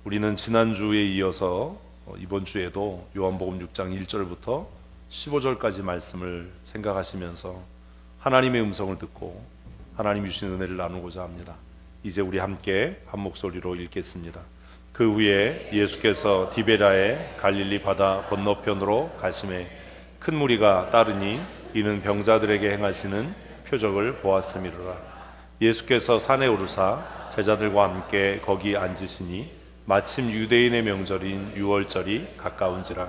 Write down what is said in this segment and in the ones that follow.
우리는 지난주에 이어서 이번 주에도 요한복음 6장 1절부터 15절까지 말씀을 생각하시면서 하나님의 음성을 듣고 하나님이 주신 은혜를 나누고자 합니다. 이제 우리 함께 한 목소리로 읽겠습니다. 그 후에 예수께서 디베라의 갈릴리 바다 건너편으로 가시매 큰 무리가 따르니 이는 병자들에게 행하시는 표적을 보았음이로라. 예수께서 산에 오르사 제자들과 함께 거기 앉으시니 마침 유대인의 명절인 유월절이 가까운지라.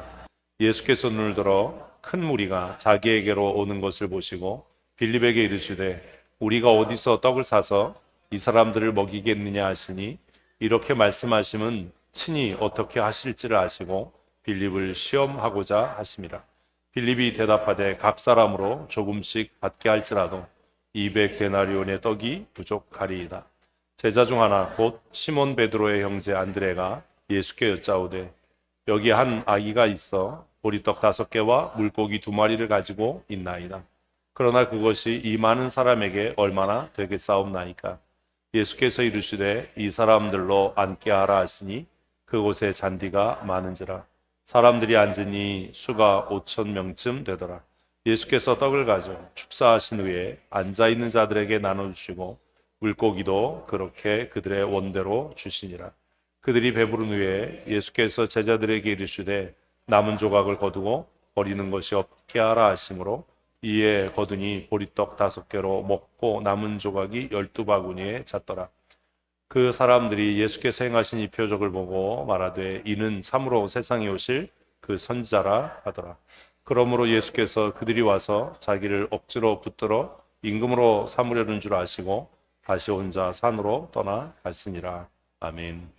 예수께서 눈을 들어 큰 무리가 자기에게로 오는 것을 보시고 빌립에게 이르시되 우리가 어디서 떡을 사서 이 사람들을 먹이겠느냐 하시니 이렇게 말씀하심은 친히 어떻게 하실지를 아시고 빌립을 시험하고자 하심이라. 빌립이 대답하되 각 사람으로 조금씩 받게 할지라도 200데나리온의 떡이 부족하리이다. 제자 중 하나 곧 시몬 베드로의 형제 안드레가 예수께 여짜오되 여기 한 아기가 있어 보리떡 5개와 물고기 2마리를 가지고 있나이다. 그러나 그것이 이 많은 사람에게 얼마나 되겠사옵나이까. 예수께서 이르시되 이 사람들로 앉게 하라 하시니 그곳에 잔디가 많은지라. 사람들이 앉으니 수가 5,000명쯤 되더라. 예수께서 떡을 가져 축사하신 후에 앉아있는 자들에게 나눠주시고 물고기도 그렇게 그들의 원대로 주시니라. 그들이 배부른 후에 예수께서 제자들에게 이르시되 남은 조각을 거두고 버리는 것이 없게 하라 하시므로 이에 거두니 보리떡 5개로 먹고 남은 조각이 12바구니에 찼더라. 그 사람들이 예수께서 행하신 이 표적을 보고 말하되 이는 참으로 세상에 오실 그 선지자라 하더라. 그러므로 예수께서 그들이 와서 자기를 억지로 붙들어 임금으로 삼으려는 줄 아시고 다시 혼자 산으로 떠나갔으니라. 아멘.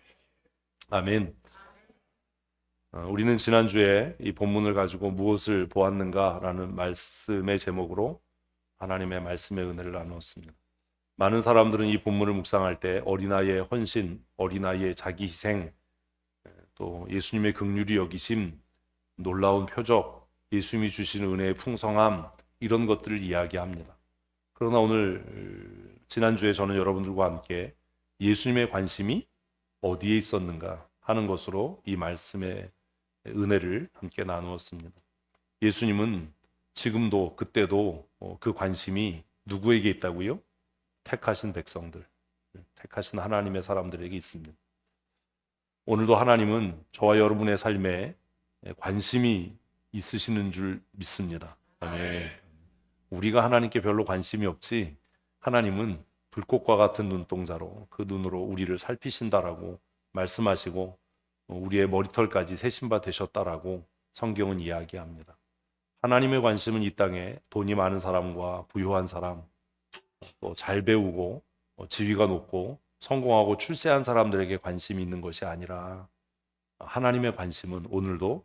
아멘. 우리는 지난주에 이 본문을 가지고 무엇을 보았는가라는 말씀의 제목으로 하나님의 말씀의 은혜를 나누었습니다. 많은 사람들은 이 본문을 묵상할 때 어린아이의 헌신, 어린아이의 자기 희생, 또 예수님의 긍휼히 여기심, 놀라운 표적, 예수님이 주시는 은혜의 풍성함, 이런 것들을 이야기합니다. 그러나 오늘 지난주에 저는 여러분들과 함께 예수님의 관심이 어디에 있었는가 하는 것으로 이 말씀의 은혜를 함께 나누었습니다. 예수님은 지금도 그때도 그 관심이 누구에게 있다고요? 택하신 백성들, 택하신 하나님의 사람들에게 있습니다. 오늘도 하나님은 저와 여러분의 삶에 관심이 있으시는 줄 믿습니다. 아멘. 우리가 하나님께 별로 관심이 없지 하나님은 불꽃과 같은 눈동자로 그 눈으로 우리를 살피신다라고 말씀하시고 우리의 머리털까지 세신 바 되셨다라고 성경은 이야기합니다. 하나님의 관심은 이 땅에 돈이 많은 사람과 부유한 사람, 또 잘 배우고 지위가 높고 성공하고 출세한 사람들에게 관심이 있는 것이 아니라 하나님의 관심은 오늘도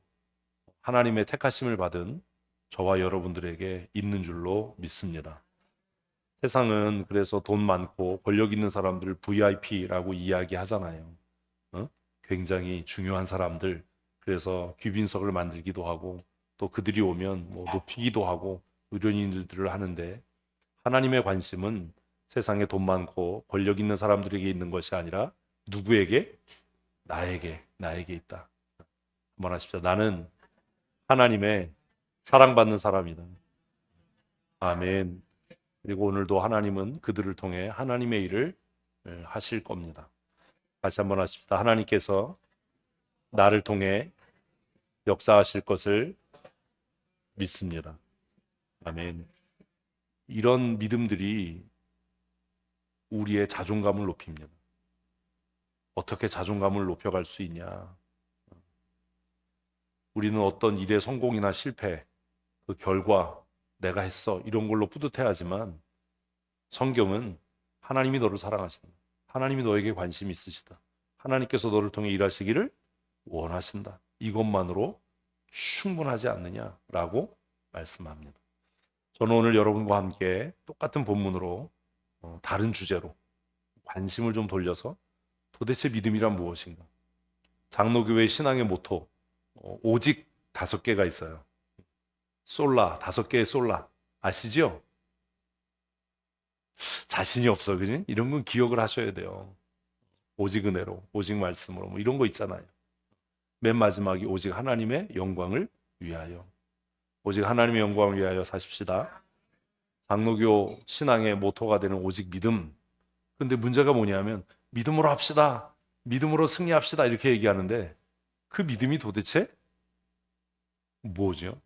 하나님의 택하심을 받은 저와 여러분들에게 있는 줄로 믿습니다. 세상은 그래서 돈 많고 권력 있는 사람들을 VIP라고 이야기하잖아요. 굉장히 중요한 사람들, 그래서 귀빈석을 만들기도 하고 또 그들이 오면 높이기도 하고 의료인들을 하는데 하나님의 관심은 세상에 돈 많고 권력 있는 사람들에게 있는 것이 아니라 누구에게? 나에게 있다. 한번 하십시오. 나는 하나님의 사랑받는 사람이다. 아멘. 그리고 오늘도 하나님은 그들을 통해 하나님의 일을 하실 겁니다. 다시 한번 하십시다. 하나님께서 나를 통해 역사하실 것을 믿습니다. 아멘. 이런 믿음들이 우리의 자존감을 높입니다. 어떻게 자존감을 높여갈 수 있냐? 우리는 어떤 일의 성공이나 실패, 그 결과 내가 했어 이런 걸로 뿌듯해하지만 성경은 하나님이 너를 사랑하신다. 하나님이 너에게 관심이 있으시다. 하나님께서 너를 통해 일하시기를 원하신다. 이것만으로 충분하지 않느냐라고 말씀합니다. 저는 오늘 여러분과 함께 똑같은 본문으로 다른 주제로 관심을 좀 돌려서 도대체 믿음이란 무엇인가? 장로교회 신앙의 모토 오직 5개가 있어요. 솔라, 5개의 솔라 아시죠? 자신이 없어, 그지? 이런 건 기억을 하셔야 돼요. 오직 은혜로, 오직 말씀으로 뭐 이런 거 있잖아요. 맨 마지막이 오직 하나님의 영광을 위하여. 오직 하나님의 영광을 위하여 사십시다. 장로교 신앙의 모토가 되는 오직 믿음. 근데 문제가 뭐냐면 믿음으로 합시다. 믿음으로 승리합시다. 이렇게 얘기하는데 그 믿음이 도대체 뭐죠?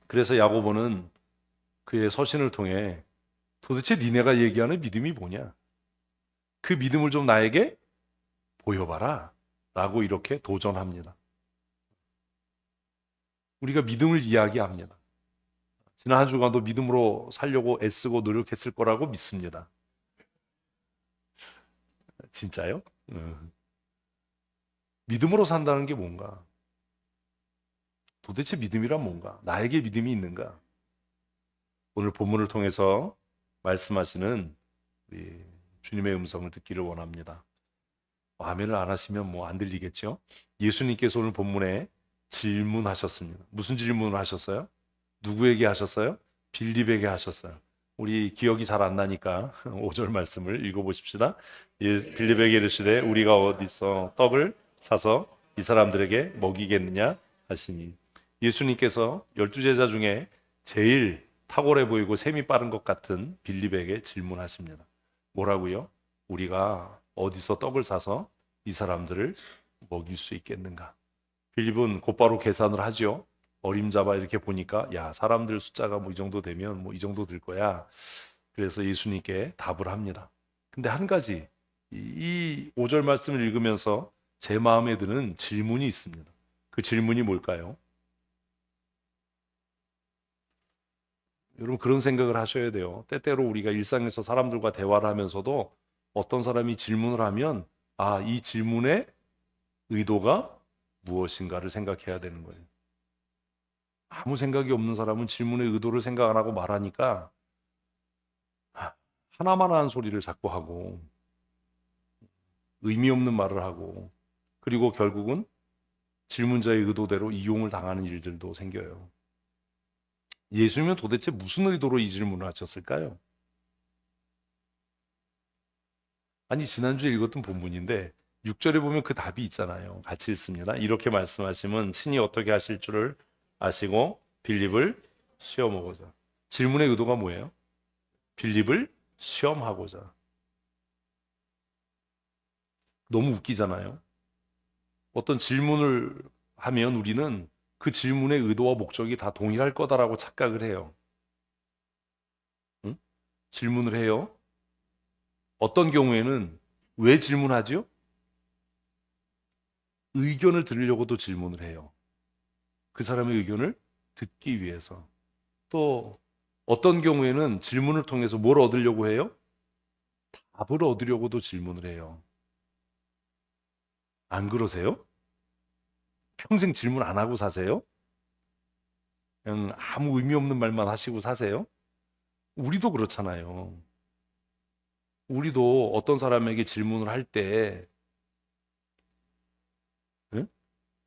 그래서 야고보는 그의 서신을 통해 도대체 니네가 얘기하는 믿음이 뭐냐? 그 믿음을 좀 나에게 보여봐라. 라고 이렇게 도전합니다. 우리가 믿음을 이야기합니다. 지난 한 주간도 믿음으로 살려고 애쓰고 노력했을 거라고 믿습니다. 진짜요? 믿음으로 산다는 게 뭔가? 도대체 믿음이란 뭔가? 나에게 믿음이 있는가? 오늘 본문을 통해서 말씀하시는 우리 주님의 음성을 듣기를 원합니다. 아멘을 안 하시면 뭐 안 들리겠죠? 예수님께서 오늘 본문에 질문하셨습니다. 무슨 질문을 하셨어요? 누구에게 하셨어요? 빌립에게 하셨어요. 우리 기억이 잘 안 나니까 5절 말씀을 읽어보십시다. 빌립에게 이르시되 우리가 어디서 떡을 사서 이 사람들에게 먹이겠느냐 하시니, 예수님께서 12제자 중에 제일 탁월해 보이고 셈이 빠른 것 같은 빌립에게 질문하십니다. 뭐라고요? 우리가 어디서 떡을 사서 이 사람들을 먹일 수 있겠는가? 빌립은 곧바로 계산을 하죠. 어림잡아 이렇게 보니까 야, 사람들 숫자가 뭐 이 정도 되면 뭐 이 정도 들 거야. 그래서 예수님께 답을 합니다. 근데 한 가지, 이 5절 말씀을 읽으면서 제 마음에 드는 질문이 있습니다. 그 질문이 뭘까요? 여러분, 그런 생각을 하셔야 돼요. 때때로 우리가 일상에서 사람들과 대화를 하면서도 어떤 사람이 질문을 하면 이 질문의 의도가 무엇인가를 생각해야 되는 거예요. 아무 생각이 없는 사람은 질문의 의도를 생각 안 하고 말하니까 하나만 하는 소리를 자꾸 하고 의미 없는 말을 하고, 그리고 결국은 질문자의 의도대로 이용을 당하는 일들도 생겨요. 예수님은 도대체 무슨 의도로 이 질문을 하셨을까요? 아니, 지난주에 읽었던 본문인데 6절에 보면 그 답이 있잖아요. 같이 읽습니다. 이렇게 말씀하시면 친히 어떻게 하실 줄을 아시고 빌립을 시험하고자. 질문의 의도가 뭐예요? 빌립을 시험하고자. 너무 웃기잖아요. 어떤 질문을 하면 우리는 그 질문의 의도와 목적이 다 동일할 거다라고 착각을 해요. 응? 질문을 해요. 어떤 경우에는 왜 질문하지요? 의견을 들으려고도 질문을 해요. 그 사람의 의견을 듣기 위해서. 또 어떤 경우에는 질문을 통해서 뭘 얻으려고 해요? 답을 얻으려고도 질문을 해요. 안 그러세요? 평생 질문 안 하고 사세요? 그냥 아무 의미 없는 말만 하시고 사세요? 우리도 그렇잖아요. 우리도 어떤 사람에게 질문을 할 때, 응?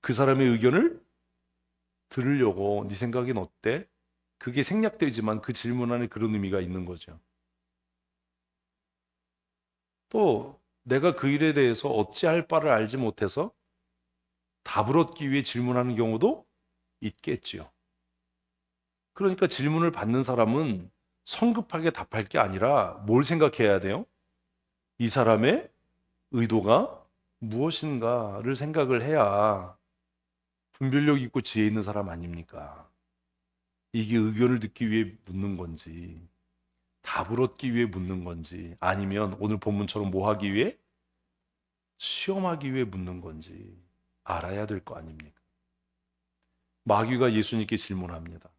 그 사람의 의견을 들으려고 네 생각엔 어때? 그게 생략되지만 그 질문 안에 그런 의미가 있는 거죠. 또 내가 그 일에 대해서 어찌할 바를 알지 못해서 답을 얻기 위해 질문하는 경우도 있겠지요. 그러니까 질문을 받는 사람은 성급하게 답할 게 아니라 뭘 생각해야 돼요? 이 사람의 의도가 무엇인가를 생각을 해야 분별력 있고 지혜 있는 사람 아닙니까? 이게 의견을 듣기 위해 묻는 건지, 답을 얻기 위해 묻는 건지, 아니면 오늘 본문처럼 뭐 하기 위해? 시험하기 위해 묻는 건지 알아야 될 거 아닙니까? 마귀가 예수님께 질문합니다.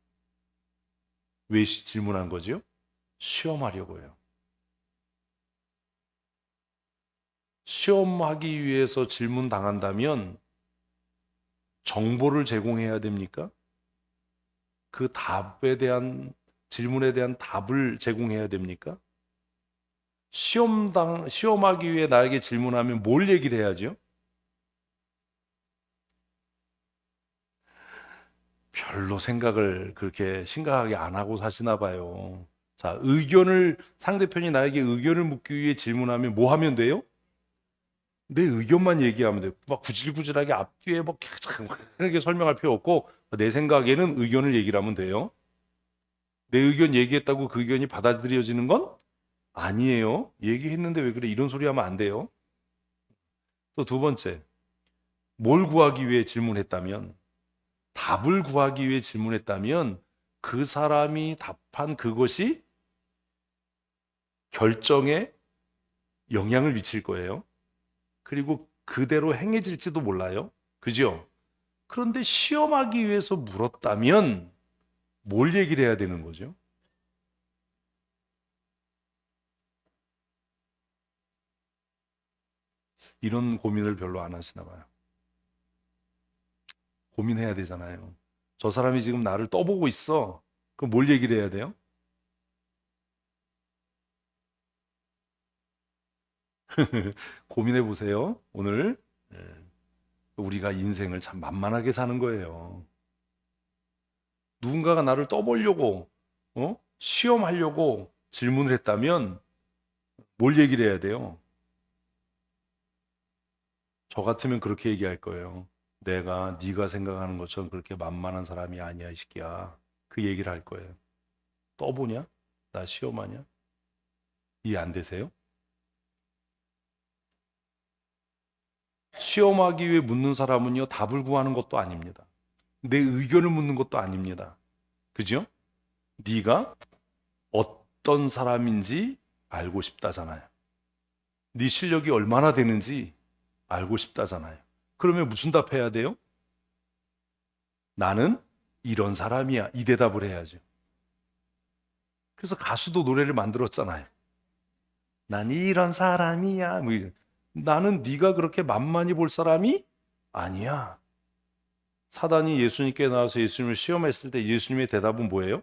왜 질문한 거죠? 시험하려고요. 시험하기 위해서 질문 당한다면 정보를 제공해야 됩니까? 그 답에 대한, 질문에 대한 답을 제공해야 됩니까? 시험하기 위해 나에게 질문하면 뭘 얘기를 해야죠? 별로 생각을 그렇게 심각하게 안 하고 사시나 봐요. 자, 상대편이 나에게 의견을 묻기 위해 질문하면 뭐 하면 돼요? 내 의견만 얘기하면 돼요. 막 구질구질하게 앞뒤에 뭐 이렇게 설명할 필요 없고 내 생각에는 의견을 얘기를 하면 돼요. 내 의견 얘기했다고 그 의견이 받아들여지는 건 아니에요. 얘기했는데 왜 그래? 이런 소리 하면 안 돼요. 또 두 번째, 뭘 구하기 위해 질문했다면, 답을 구하기 위해 질문했다면 그 사람이 답한 그것이 결정에 영향을 미칠 거예요. 그리고 그대로 행해질지도 몰라요. 그죠? 그런데 시험하기 위해서 물었다면 뭘 얘기를 해야 되는 거죠? 이런 고민을 별로 안 하시나 봐요. 고민해야 되잖아요. 저 사람이 지금 나를 떠보고 있어. 그럼 뭘 얘기를 해야 돼요? 고민해 보세요. 오늘 예. 우리가 인생을 참 만만하게 사는 거예요. 누군가가 나를 떠보려고 시험하려고 질문을 했다면 뭘 얘기를 해야 돼요? 저 같으면 그렇게 얘기할 거예요. 내가 네가 생각하는 것처럼 그렇게 만만한 사람이 아니야, 이 새끼야. 그 얘기를 할 거예요. 떠보냐? 나 시험하냐? 이해 안 되세요? 시험하기 위해 묻는 사람은요, 답을 구하는 것도 아닙니다. 내 의견을 묻는 것도 아닙니다. 그죠? 네가 어떤 사람인지 알고 싶다잖아요. 네 실력이 얼마나 되는지 알고 싶다잖아요. 그러면 무슨 답해야 돼요? 나는 이런 사람이야. 이 대답을 해야죠. 그래서 가수도 노래를 만들었잖아요. 난 이런 사람이야. 나는 네가 그렇게 만만히 볼 사람이 아니야. 사단이 예수님께 나와서 예수님을 시험했을 때 예수님의 대답은 뭐예요?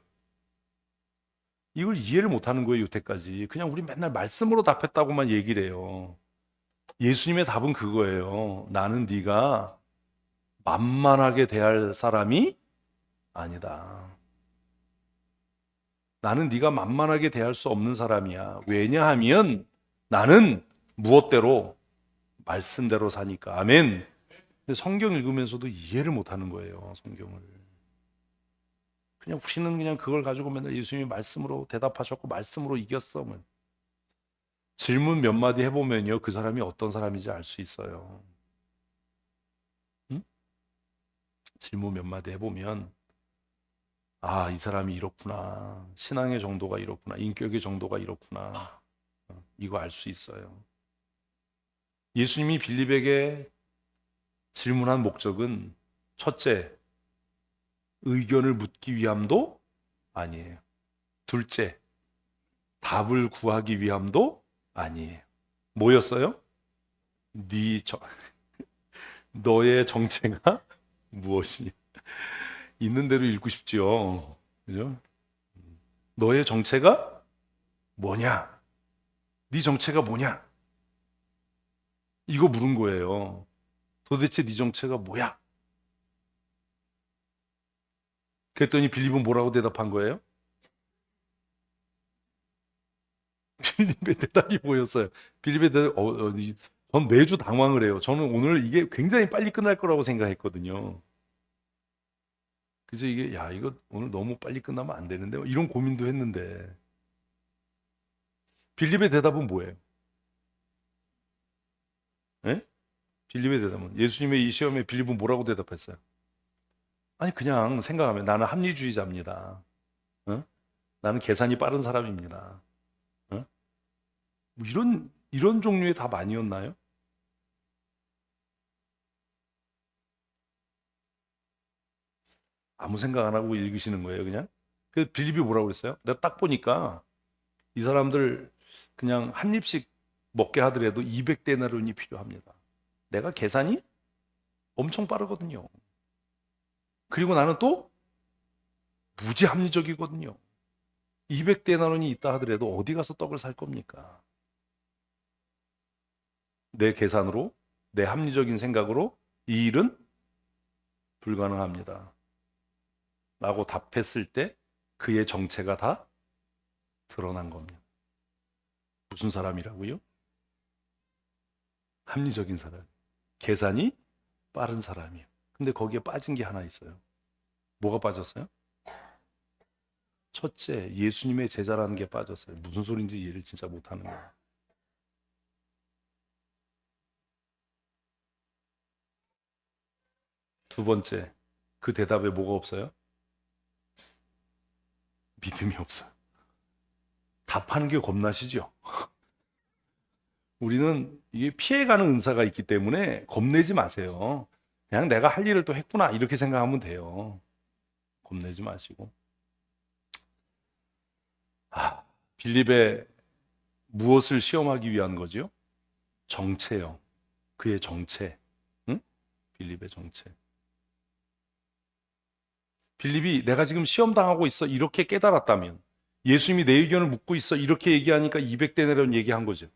이걸 이해를 못하는 거예요, 여태까지. 그냥 우리 맨날 말씀으로 답했다고만 얘기를 해요. 예수님의 답은 그거예요. 나는 네가 만만하게 대할 사람이 아니다. 나는 네가 만만하게 대할 수 없는 사람이야. 왜냐하면 나는 무엇대로 말씀대로 사니까. 아멘. 근데 성경 읽으면서도 이해를 못하는 거예요, 성경을. 그냥 우리는 그냥 그걸 가지고 맨날 예수님이 말씀으로 대답하셨고 말씀으로 이겼어. 뭐. 질문 몇 마디 해보면요, 그 사람이 어떤 사람인지 알 수 있어요. 응? 질문 몇 마디 해보면 아, 이 사람이 이렇구나. 신앙의 정도가 이렇구나. 인격의 정도가 이렇구나. 이거 알 수 있어요. 예수님이 빌립에게 질문한 목적은 첫째, 의견을 묻기 위함도 아니에요. 둘째, 답을 구하기 위함도 아니에요. 뭐였어요? 네 정, 너의 정체가 무엇이냐? 있는 대로 읽고 싶지요. 그죠? 너의 정체가 뭐냐? 네 정체가 뭐냐? 이거 물은 거예요. 도대체 네 정체가 뭐야? 그랬더니 빌립은 뭐라고 대답한 거예요? 빌립의 대답이 뭐였어요? 빌립의 대답, 전 매주 당황을 해요. 저는 오늘 이게 굉장히 빨리 끝날 거라고 생각했거든요. 그래서 이게, 야, 이거 오늘 너무 빨리 끝나면 안 되는데, 이런 고민도 했는데. 빌립의 대답은 뭐예요? 예? 빌립의 대답은 예수님의 이 시험에 빌립은 뭐라고 대답했어요? 아니 그냥 생각하면 나는 합리주의자입니다. 어? 나는 계산이 빠른 사람입니다. 어? 뭐 이런 종류의 답 아니었나요? 아무 생각 안 하고 읽으시는 거예요, 그냥? 그 빌립이 뭐라고 그랬어요? 내가 딱 보니까 이 사람들 그냥 한 입씩 먹게 하더라도 200데나리온이 필요합니다. 내가 계산이 엄청 빠르거든요. 그리고 나는 또 무지 합리적이거든요. 200데나리온이 있다 하더라도 어디 가서 떡을 살 겁니까? 내 계산으로, 내 합리적인 생각으로 이 일은 불가능합니다. 라고 답했을 때 그의 정체가 다 드러난 겁니다. 무슨 사람이라고요? 합리적인 사람. 계산이 빠른 사람이에요. 근데 거기에 빠진 게 하나 있어요. 뭐가 빠졌어요? 첫째, 예수님의 제자라는 게 빠졌어요. 무슨 소린지 이해를 진짜 못하는 거예요. 두 번째, 그 대답에 뭐가 없어요? 믿음이 없어요. 답하는 게 겁나시죠? 우리는 이게 피해가는 은사가 있기 때문에 겁내지 마세요. 그냥 내가 할 일을 또 했구나 이렇게 생각하면 돼요. 겁내지 마시고. 빌립의 무엇을 시험하기 위한 거지요? 정체요. 그의 정체. 응? 빌립의 정체. 빌립이 내가 지금 시험당하고 있어 이렇게 깨달았다면, 예수님이 내 의견을 묻고 있어 이렇게 얘기하니까 200대내려는 얘기한 거죠.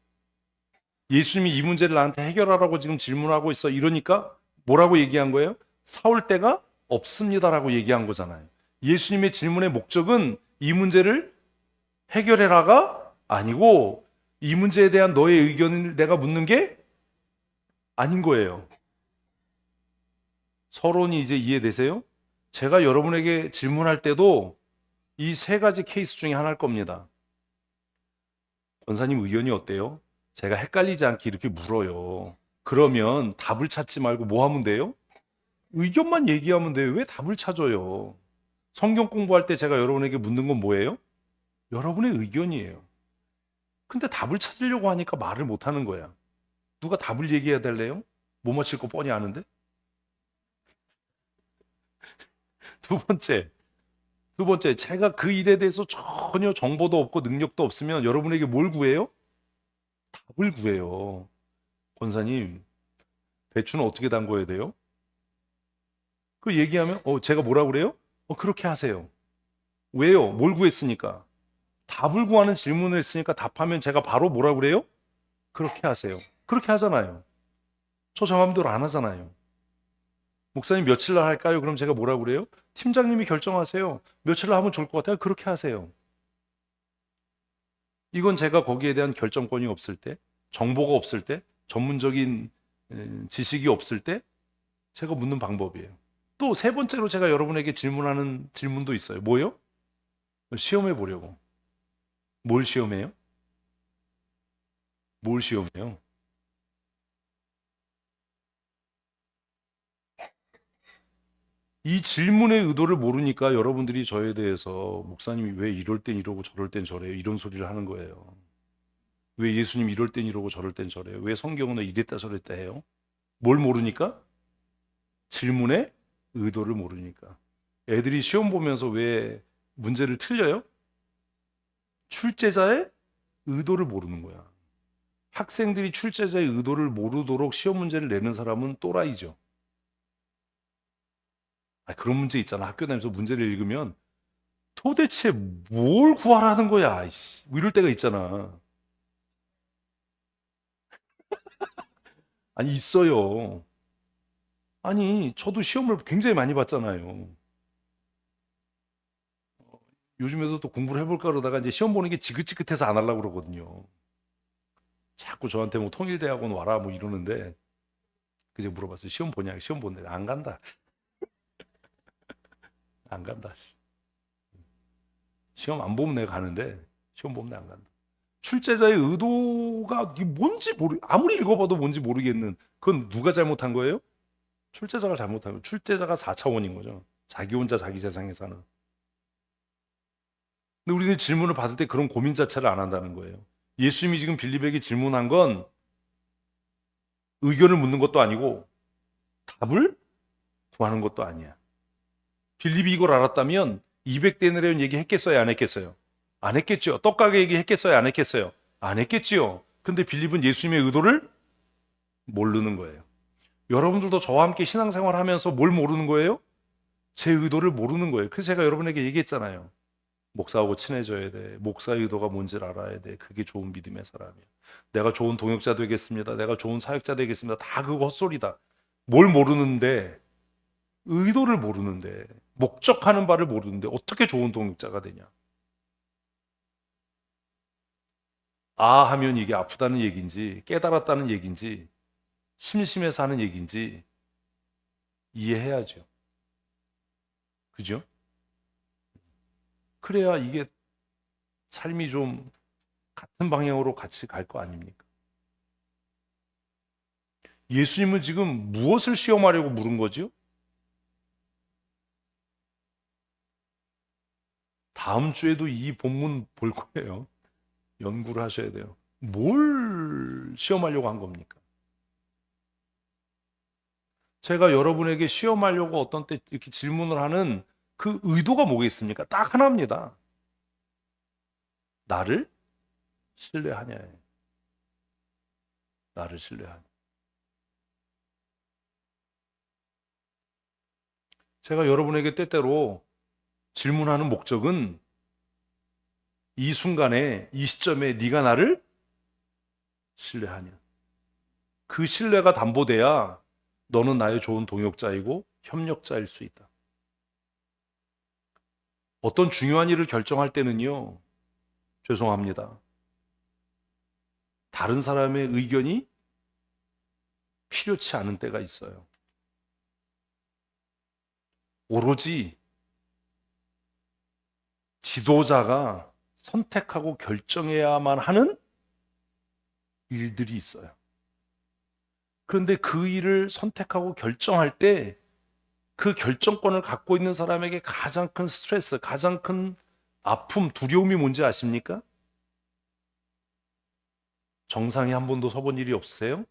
예수님이 이 문제를 나한테 해결하라고 지금 질문하고 있어 이러니까 뭐라고 얘기한 거예요? 사올 데가 없습니다라고 얘기한 거잖아요. 예수님의 질문의 목적은 이 문제를 해결해라가 아니고 이 문제에 대한 너의 의견을 내가 묻는 게 아닌 거예요. 서론이 이제 이해되세요? 제가 여러분에게 질문할 때도 이 세 가지 케이스 중에 하나일 겁니다. 권사님 의견이 어때요? 제가 헷갈리지 않게 이렇게 물어요. 그러면 답을 찾지 말고 뭐 하면 돼요? 의견만 얘기하면 돼요. 왜 답을 찾아요? 성경 공부할 때 제가 여러분에게 묻는 건 뭐예요? 여러분의 의견이에요. 근데 답을 찾으려고 하니까 말을 못 하는 거야. 누가 답을 얘기해야 될래요? 못 맞힐 거 뻔히 아는데? 두 번째, 제가 그 일에 대해서 전혀 정보도 없고 능력도 없으면 여러분에게 뭘 구해요? 답을 구해요. 권사님, 배추는 어떻게 담궈야 돼요? 그 얘기하면 제가 뭐라 그래요? 그렇게 하세요. 왜요? 뭘 구했으니까? 답을 구하는 질문을 했으니까 답하면 제가 바로 뭐라 그래요? 그렇게 하세요. 그렇게 하잖아요. 저 마음대로 안 하잖아요. 목사님 며칠 날 할까요? 그럼 제가 뭐라 그래요? 팀장님이 결정하세요. 며칠 날 하면 좋을 것 같아요. 그렇게 하세요. 이건 제가 거기에 대한 결정권이 없을 때, 정보가 없을 때, 전문적인 지식이 없을 때 제가 묻는 방법이에요. 또 세 번째로 제가 여러분에게 질문하는 질문도 있어요. 뭐요? 시험해 보려고. 뭘 시험해요? 뭘 시험해요? 이 질문의 의도를 모르니까 여러분들이 저에 대해서 목사님이 왜 이럴 땐 이러고 저럴 땐 저래요 이런 소리를 하는 거예요. 왜 예수님 이럴 땐 이러고 저럴 땐 저래요? 왜 성경은 이랬다 저랬다 해요? 뭘 모르니까? 질문의 의도를 모르니까. 애들이 시험 보면서 왜 문제를 틀려요? 출제자의 의도를 모르는 거야. 학생들이 출제자의 의도를 모르도록 시험 문제를 내는 사람은 또라이죠. 그런 문제 있잖아. 학교 다니면서 문제를 읽으면 도대체 뭘 구하라는 거야. 뭐 이럴 때가 있잖아. 아니 있어요. 아니 저도 시험을 굉장히 많이 봤잖아요. 요즘에도 또 공부를 해볼까 그러다가 이제 시험 보는 게 지긋지긋해서 안 하려고 그러거든요. 자꾸 저한테 뭐 통일대학원 와라 뭐 이러는데 그제 물어봤어요. 시험 보냐? 시험 본대. 안 간다. 안 간다. 시험 안 보면 내가 가는데 시험 보면 내가 안 간다. 출제자의 의도가 이게 뭔지 아무리 읽어봐도 뭔지 모르겠는 그건 누가 잘못한 거예요? 출제자가 잘못한 거예요. 출제자가 4차원인 거죠. 자기 혼자 자기 세상에 사는. 근데 우리는 질문을 받을 때 그런 고민 자체를 안 한다는 거예요. 예수님이 지금 빌립에게 질문한 건 의견을 묻는 것도 아니고 답을 구하는 것도 아니야. 빌립이 이걸 알았다면 200데나리온 얘기 했겠어요? 안 했겠어요? 안 했겠죠. 떡가게 얘기 했겠어요? 안 했겠어요? 안 했겠지요. 근데 빌립은 예수님의 의도를 모르는 거예요. 여러분들도 저와 함께 신앙생활 하면서 뭘 모르는 거예요? 제 의도를 모르는 거예요. 그래서 제가 여러분에게 얘기했잖아요. 목사하고 친해져야 돼. 목사의 의도가 뭔지를 알아야 돼. 그게 좋은 믿음의 사람이야. 내가 좋은 동역자 되겠습니다. 내가 좋은 사역자 되겠습니다. 다 그거 헛소리다. 뭘 모르는데, 의도를 모르는데, 목적하는 바를 모르는데 어떻게 좋은 동역자가 되냐? 아 하면 이게 아프다는 얘기인지 깨달았다는 얘기인지 심심해서 하는 얘기인지 이해해야죠. 그죠? 그래야 이게 삶이 좀 같은 방향으로 같이 갈 거 아닙니까? 예수님은 지금 무엇을 시험하려고 물은 거죠? 다음 주에도 이 본문 볼 거예요. 연구를 하셔야 돼요. 뭘 시험하려고 한 겁니까? 제가 여러분에게 시험하려고 어떤 때 이렇게 질문을 하는 그 의도가 뭐겠습니까? 딱 하나입니다. 나를 신뢰하냐예요. 나를 신뢰하냐. 제가 여러분에게 때때로 질문하는 목적은 이 순간에 이 시점에 네가 나를 신뢰하냐. 그 신뢰가 담보돼야 너는 나의 좋은 동역자이고 협력자일 수 있다. 어떤 중요한 일을 결정할 때는요. 죄송합니다. 다른 사람의 의견이 필요치 않은 때가 있어요. 오로지 지도자가 선택하고 결정해야만 하는 일들이 있어요. 그런데 그 일을 선택하고 결정할 때 그 결정권을 갖고 있는 사람에게 가장 큰 스트레스, 가장 큰 아픔, 두려움이 뭔지 아십니까? 정상에 한 번도 서본 일이 없으세요?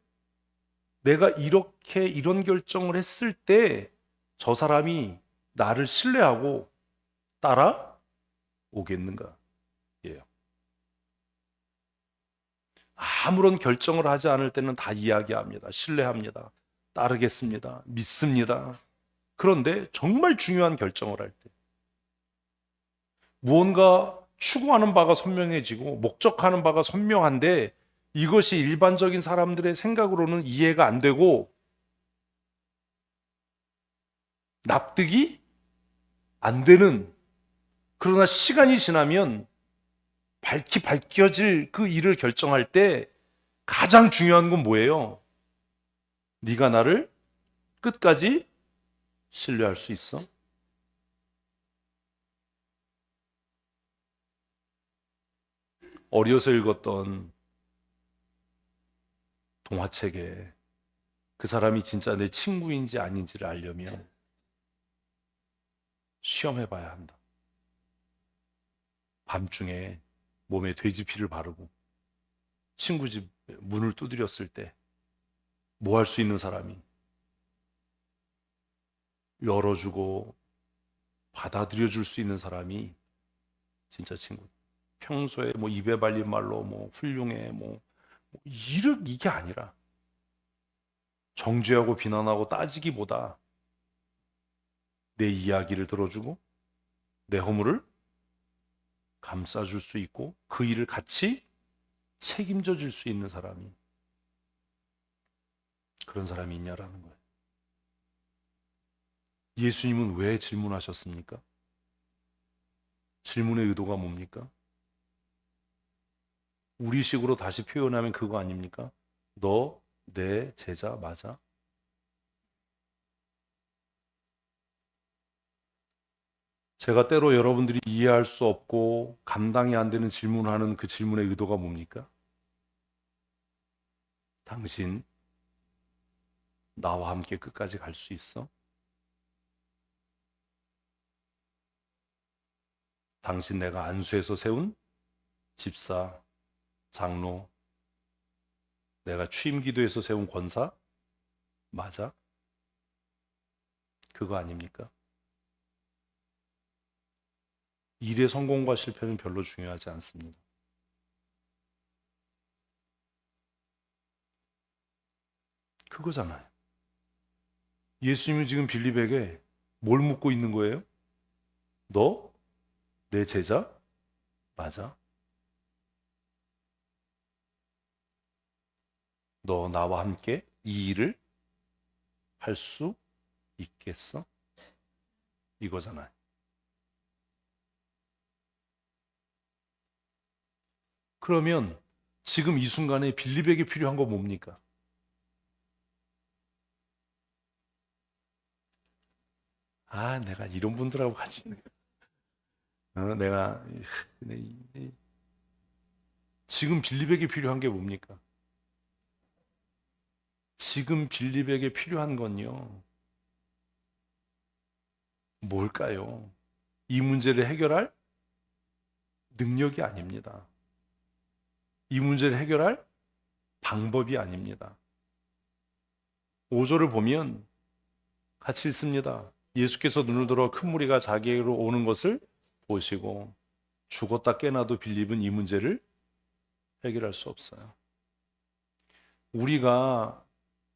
내가 이렇게 이런 결정을 했을 때 저 사람이 나를 신뢰하고 따라오겠는가? 예요. 아무런 결정을 하지 않을 때는 다 이야기합니다. 신뢰합니다. 따르겠습니다. 믿습니다. 그런데 정말 중요한 결정을 할 때, 무언가 추구하는 바가 선명해지고 목적하는 바가 선명한데 이것이 일반적인 사람들의 생각으로는 이해가 안 되고 납득이 안 되는, 그러나 시간이 지나면 밝혀질 그 일을 결정할 때 가장 중요한 건 뭐예요? 네가 나를 끝까지 신뢰할 수 있어? 어려서 읽었던 동화책에 그 사람이 진짜 내 친구인지 아닌지를 알려면 시험해 봐야 한다. 밤중에 몸에 돼지피를 바르고 친구 집 문을 두드렸을 때 뭐 할 수 있는 사람이 열어주고 받아들여 줄 수 있는 사람이 진짜 친구. 평소에 뭐 입에 발린 말로 뭐 훌륭해 뭐 이게 아니라 정죄하고 비난하고 따지기보다 내 이야기를 들어주고 내 허물을 감싸줄 수 있고 그 일을 같이 책임져 줄 수 있는 사람이, 그런 사람이 있냐라는 거예요. 예수님은 왜 질문하셨습니까? 질문의 의도가 뭡니까? 우리식으로 다시 표현하면 그거 아닙니까? 너 내 제자 맞아? 제가 때로 여러분들이 이해할 수 없고 감당이 안 되는 질문을 하는 그 질문의 의도가 뭡니까? 당신 나와 함께 끝까지 갈 수 있어? 당신 내가 안수해서 세운 집사, 장로, 내가 취임 기도에서 세운 권사 맞아? 그거 아닙니까? 일의 성공과 실패는 별로 중요하지 않습니다. 그거잖아요. 예수님은 지금 빌립에게 뭘 묻고 있는 거예요? 너 내 제자 맞아? 너 나와 함께 이 일을 할 수 있겠어? 이거잖아요. 그러면 지금 이 순간에 빌립에게 필요한 거 뭡니까? 아, 내가 이런 분들하고 같이 내가 지금 빌립에게 필요한 게 뭡니까? 지금 빌립에게 필요한 건요. 뭘까요? 이 문제를 해결할 능력이 아닙니다. 이 문제를 해결할 방법이 아닙니다. 5절을 보면 같이 읽습니다. 예수께서 눈을 들어 큰 무리가 자기에게로 오는 것을 보시고 죽었다 깨나도 빌립은 이 문제를 해결할 수 없어요. 우리가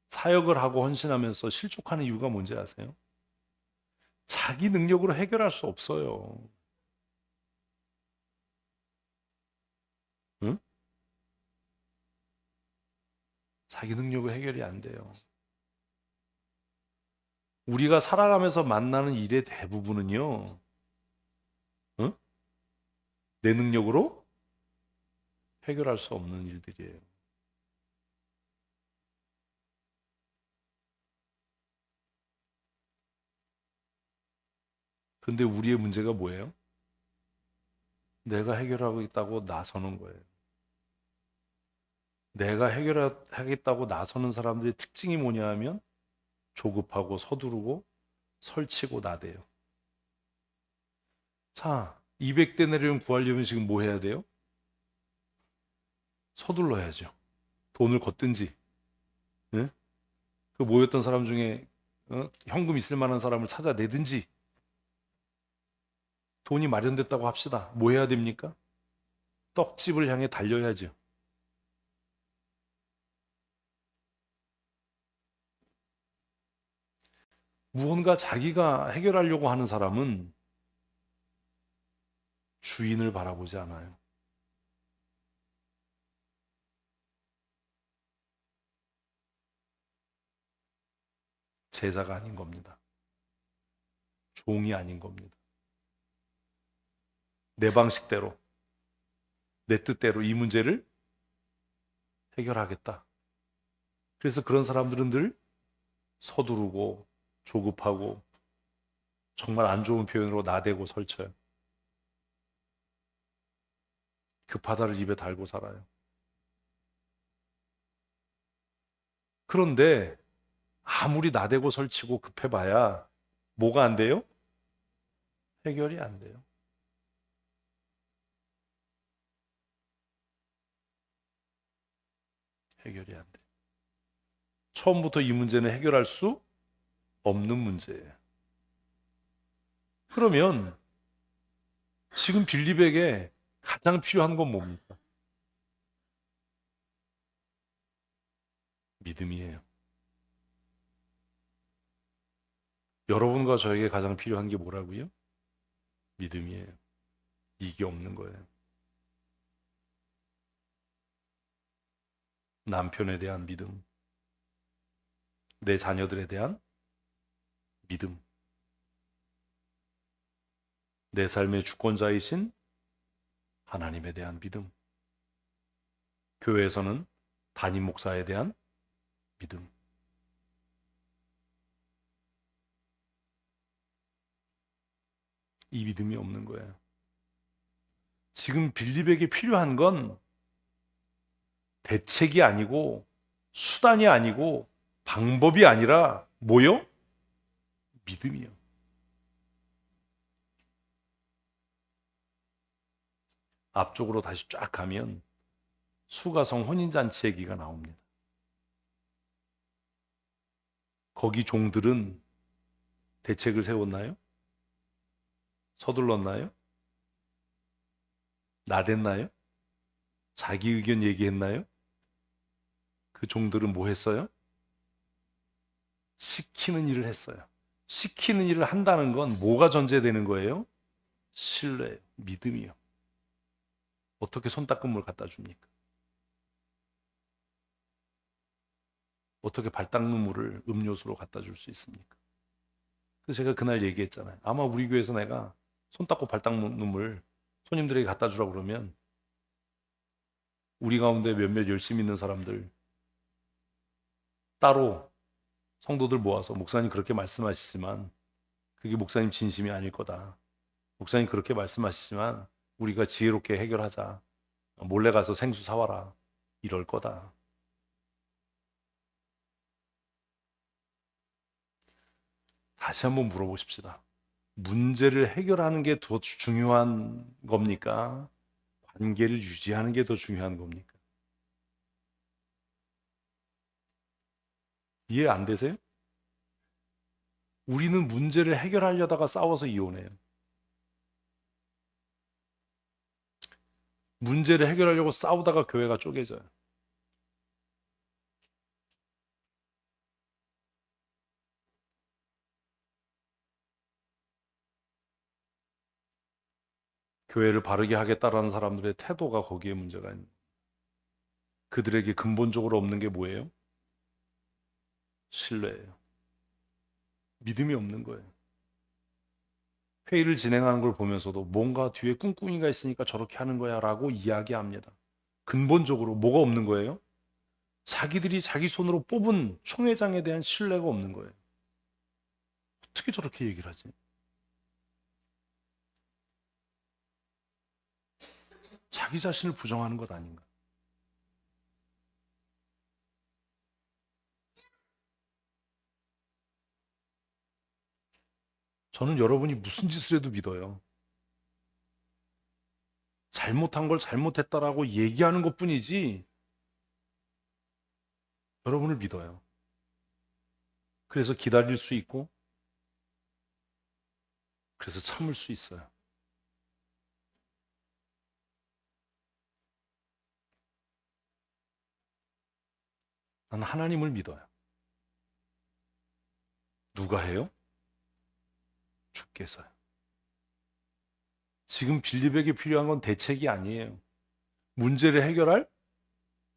사역을 하고 헌신하면서 실족하는 이유가 뭔지 아세요? 자기 능력으로 해결할 수 없어요. 응? 자기 능력으로 해결이 안 돼요. 우리가 살아가면서 만나는 일의 대부분은요, 응? 내 능력으로 해결할 수 없는 일들이에요. 근데 우리의 문제가 뭐예요? 내가 해결하고 있다고 나서는 거예요. 내가 해결하겠다고 나서는 사람들의 특징이 뭐냐 하면 조급하고 서두르고 설치고 나대요. 자, 200데나리온 구하려면 지금 뭐 해야 돼요? 서둘러야죠. 돈을 걷든지. 예? 그 모였던 사람 중에 현금 있을 만한 사람을 찾아내든지. 돈이 마련됐다고 합시다. 뭐 해야 됩니까? 떡집을 향해 달려야죠. 무언가 자기가 해결하려고 하는 사람은 주인을 바라보지 않아요. 제자가 아닌 겁니다. 종이 아닌 겁니다. 내 방식대로, 내 뜻대로 이 문제를 해결하겠다. 그래서 그런 사람들은 늘 서두르고 조급하고 정말 안 좋은 표현으로 나대고 설쳐요. 급하다를 입에 달고 살아요. 그런데 아무리 나대고 설치고 급해봐야 뭐가 안 돼요? 해결이 안 돼요. 해결이 안 돼요. 처음부터 이 문제는 해결할 수 없는 문제예요. 그러면 지금 빌립에게 가장 필요한 건 뭡니까? 믿음이에요. 여러분과 저에게 가장 필요한 게 뭐라고요? 믿음이에요. 이게 없는 거예요. 남편에 대한 믿음, 내 자녀들에 대한 믿음, 내 삶의 주권자이신 하나님에 대한 믿음, 교회에서는 담임 목사에 대한 믿음. 이 믿음이 없는 거예요. 지금 빌립에게 필요한 건 대책이 아니고 수단이 아니고 방법이 아니라 뭐요? 믿음이요. 앞쪽으로 다시 쫙 가면 수가성 혼인잔치 얘기가 나옵니다. 거기 종들은 대책을 세웠나요? 서둘렀나요? 나댔나요? 자기 의견 얘기했나요? 그 종들은 뭐 했어요? 시키는 일을 했어요. 시키는 일을 한다는 건 뭐가 전제되는 거예요? 신뢰, 믿음이요. 어떻게 손 닦은 물 갖다 줍니까? 어떻게 발 닦는 물을 음료수로 갖다 줄 수 있습니까? 그래서 제가 그날 얘기했잖아요. 아마 우리 교회에서 내가 손 닦고 발 닦는 물 손님들에게 갖다 주라고 그러면 우리 가운데 몇몇 열심히 있는 사람들 따로 성도들 모아서 목사님 그렇게 말씀하시지만 그게 목사님 진심이 아닐 거다. 목사님 그렇게 말씀하시지만 우리가 지혜롭게 해결하자. 몰래 가서 생수 사와라. 이럴 거다. 다시 한번 물어보십시다. 문제를 해결하는 게 더 중요한 겁니까? 관계를 유지하는 게 더 중요한 겁니까? 이해 안 되세요? 우리는 문제를 해결하려다가 싸워서 이혼해요. 문제를 해결하려고 싸우다가 교회가 쪼개져요. 교회를 바르게 하겠다라는 사람들의 태도가 거기에 문제가 있는 거예요. 그들에게 근본적으로 없는 게 뭐예요? 신뢰예요. 믿음이 없는 거예요. 회의를 진행하는 걸 보면서도 뭔가 뒤에 꿍꿍이가 있으니까 저렇게 하는 거야 라고 이야기합니다. 근본적으로 뭐가 없는 거예요? 자기들이 자기 손으로 뽑은 총회장에 대한 신뢰가 없는 거예요. 어떻게 저렇게 얘기를 하지? 자기 자신을 부정하는 것 아닌가? 저는 여러분이 무슨 짓을 해도 믿어요. 잘못한 걸 잘못했다라고 얘기하는 것뿐이지 여러분을 믿어요. 그래서 기다릴 수 있고 그래서 참을 수 있어요. 난 하나님을 믿어요. 누가 해요? 주께서요. 지금 빌립에게 필요한 건 대책이 아니에요. 문제를 해결할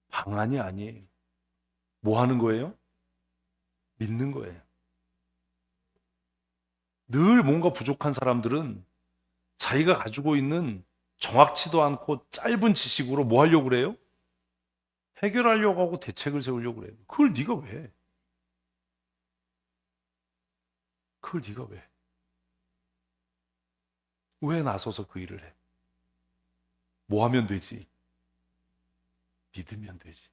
방안이 아니에요. 뭐 하는 거예요? 믿는 거예요. 늘 뭔가 부족한 사람들은 자기가 가지고 있는 정확치도 않고 짧은 지식으로 뭐 하려고 그래요? 해결하려고 하고 대책을 세우려고 그래요. 그걸 네가 왜 해? 그걸 네가 왜 해? 왜 나서서 그 일을 해? 뭐 하면 되지? 믿으면 되지.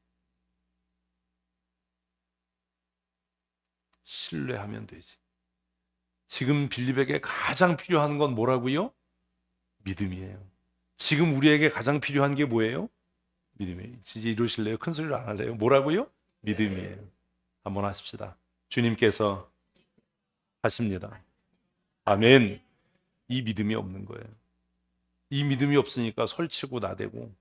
신뢰하면 되지. 지금 빌립에게 가장 필요한 건 뭐라고요? 믿음이에요. 지금 우리에게 가장 필요한 게 뭐예요? 믿음이에요. 진짜 이러실래요? 큰 소리로 안 할래요? 뭐라고요? 믿음이에요. 한번 하십시다. 주님께서 하십니다. 아멘. 이 믿음이 없는 거예요. 이 믿음이 없으니까 설치고 나대고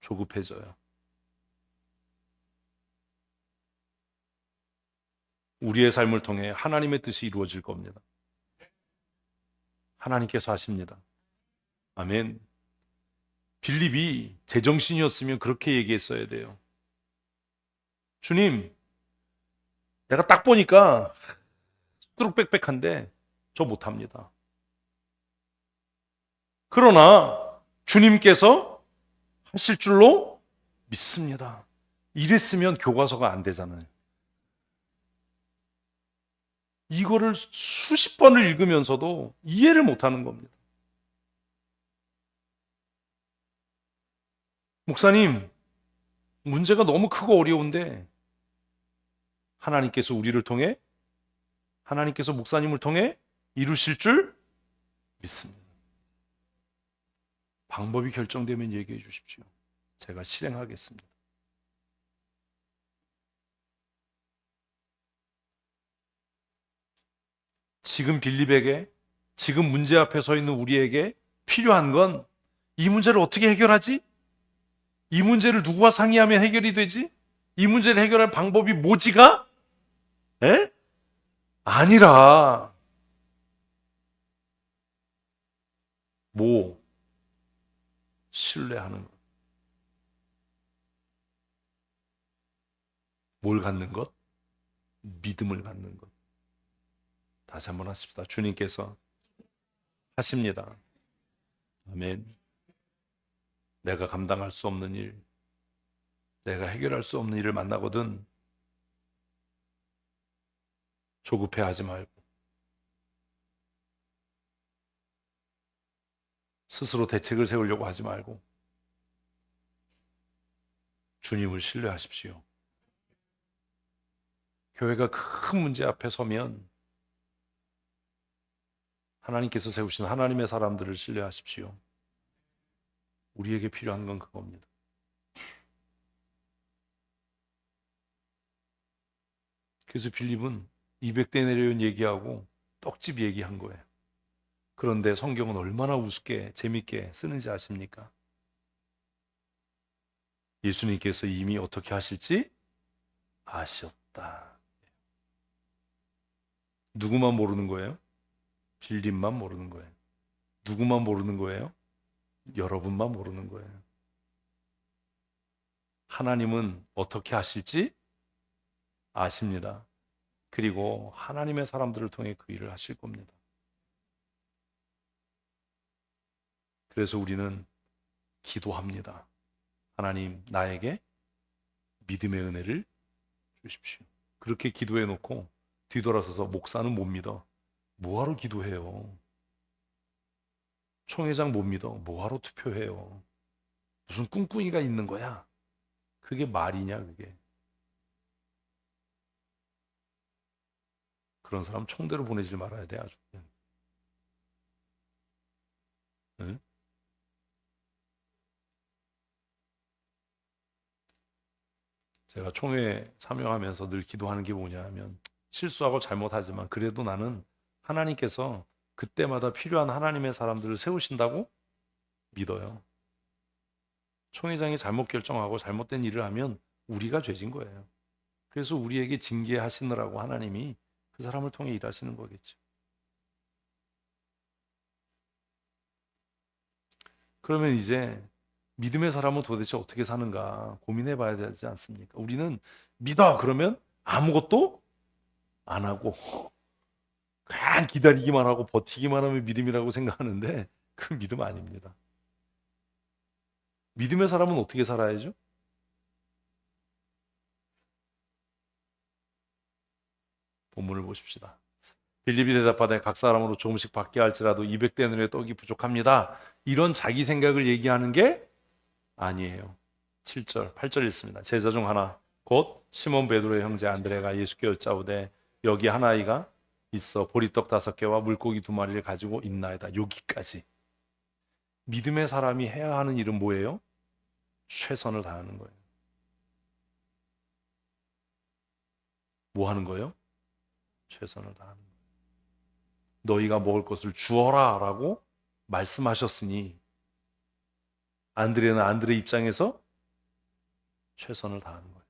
조급해져요. 우리의 삶을 통해 하나님의 뜻이 이루어질 겁니다. 하나님께서 하십니다. 아멘. 빌립이 제정신이었으면 그렇게 얘기했어야 돼요. 주님, 내가 딱 보니까 뚜룩빽빽한데 저 못합니다. 그러나 주님께서 하실 줄로 믿습니다. 이랬으면 교과서가 안 되잖아요. 이거를 수십 번을 읽으면서도 이해를 못하는 겁니다. 목사님, 문제가 너무 크고 어려운데 하나님께서 우리를 통해 하나님께서 목사님을 통해 이루실 줄 믿습니다. 방법이 결정되면 얘기해 주십시오. 제가 실행하겠습니다. 지금 빌립에게, 지금 문제 앞에 서 있는 우리에게 필요한 건 이 문제를 어떻게 해결하지? 이 문제를 누구와 상의하면 해결이 되지? 이 문제를 해결할 방법이 뭐지가? 에? 아니라 뭐 신뢰하는 것. 뭘 갖는 것? 믿음을 갖는 것. 다시 한번 하십시다. 주님께서 하십니다. 아멘. 내가 감당할 수 없는 일, 내가 해결할 수 없는 일을 만나거든 조급해하지 말고 스스로 대책을 세우려고 하지 말고 주님을 신뢰하십시오. 교회가 큰 문제 앞에 서면 하나님께서 세우신 하나님의 사람들을 신뢰하십시오. 우리에게 필요한 건 그겁니다. 그래서 빌립은 200대 내려온 얘기하고 떡집 얘기한 거예요. 그런데 성경은 얼마나 우습게 재밌게 쓰는지 아십니까? 예수님께서 이미 어떻게 하실지 아셨다. 누구만 모르는 거예요? 빌립만 모르는 거예요. 누구만 모르는 거예요? 여러분만 모르는 거예요. 하나님은 어떻게 하실지 아십니다. 그리고 하나님의 사람들을 통해 그 일을 하실 겁니다. 그래서 우리는 기도합니다. 하나님, 나에게 믿음의 은혜를 주십시오. 그렇게 기도해 놓고 뒤돌아서서 목사는 못 믿어. 뭐하러 기도해요? 총회장 못 믿어. 뭐하러 투표해요? 무슨 꿍꿍이가 있는 거야? 그게 말이냐 그게? 그런 사람 총대로 보내지 말아야 돼 아주. 응? 제가 총회 참여하면서 늘 기도하는 게 뭐냐 하면 실수하고 잘못하지만 그래도 나는 하나님께서 그때마다 필요한 하나님의 사람들을 세우신다고 믿어요. 총회장이 잘못 결정하고 잘못된 일을 하면 우리가 죄진 거예요. 그래서 우리에게 징계하시느라고 하나님이 그 사람을 통해 일하시는 거겠죠. 그러면 이제 믿음의 사람은 도대체 어떻게 사는가 고민해 봐야 되지 않습니까? 우리는 믿어 그러면 아무것도 안 하고 그냥 기다리기만 하고 버티기만 하면 믿음이라고 생각하는데 그 믿음 아닙니다. 믿음의 사람은 어떻게 살아야죠? 본문을 보십시다. 빌립이 대답하되 각 사람으로 조금씩 받게 할지라도 200데나리의 떡이 부족합니다. 이런 자기 생각을 얘기하는 게 아니에요. 7절, 8절 있습니다. 제자 중 하나 곧 시몬 베드로의 형제 안드레가 예수께 여짜오되 여기 한 아이가 있어 보리떡 5개와 물고기 2마리를 가지고 있나이다. 여기까지. 믿음의 사람이 해야 하는 일은 뭐예요? 최선을 다하는 거예요. 뭐 하는 거예요? 최선을 다하는 거예요. 너희가 먹을 것을 주어라 라고 말씀하셨으니 안드레는 안드레 입장에서 최선을 다하는 거예요.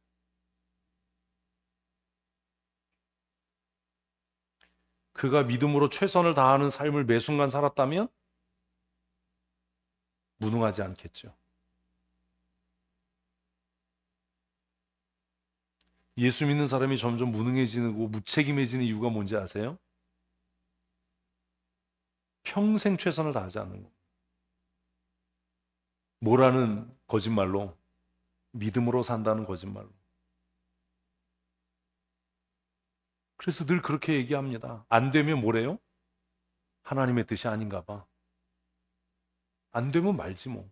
그가 믿음으로 최선을 다하는 삶을 매 순간 살았다면 무능하지 않겠죠. 예수 믿는 사람이 점점 무능해지고 무책임해지는 이유가 뭔지 아세요? 평생 최선을 다하지 않는 거예요. 뭐라는 거짓말로? 믿음으로 산다는 거짓말로. 그래서 늘 그렇게 얘기합니다. 안 되면 뭐래요? 하나님의 뜻이 아닌가 봐. 안 되면 말지 뭐.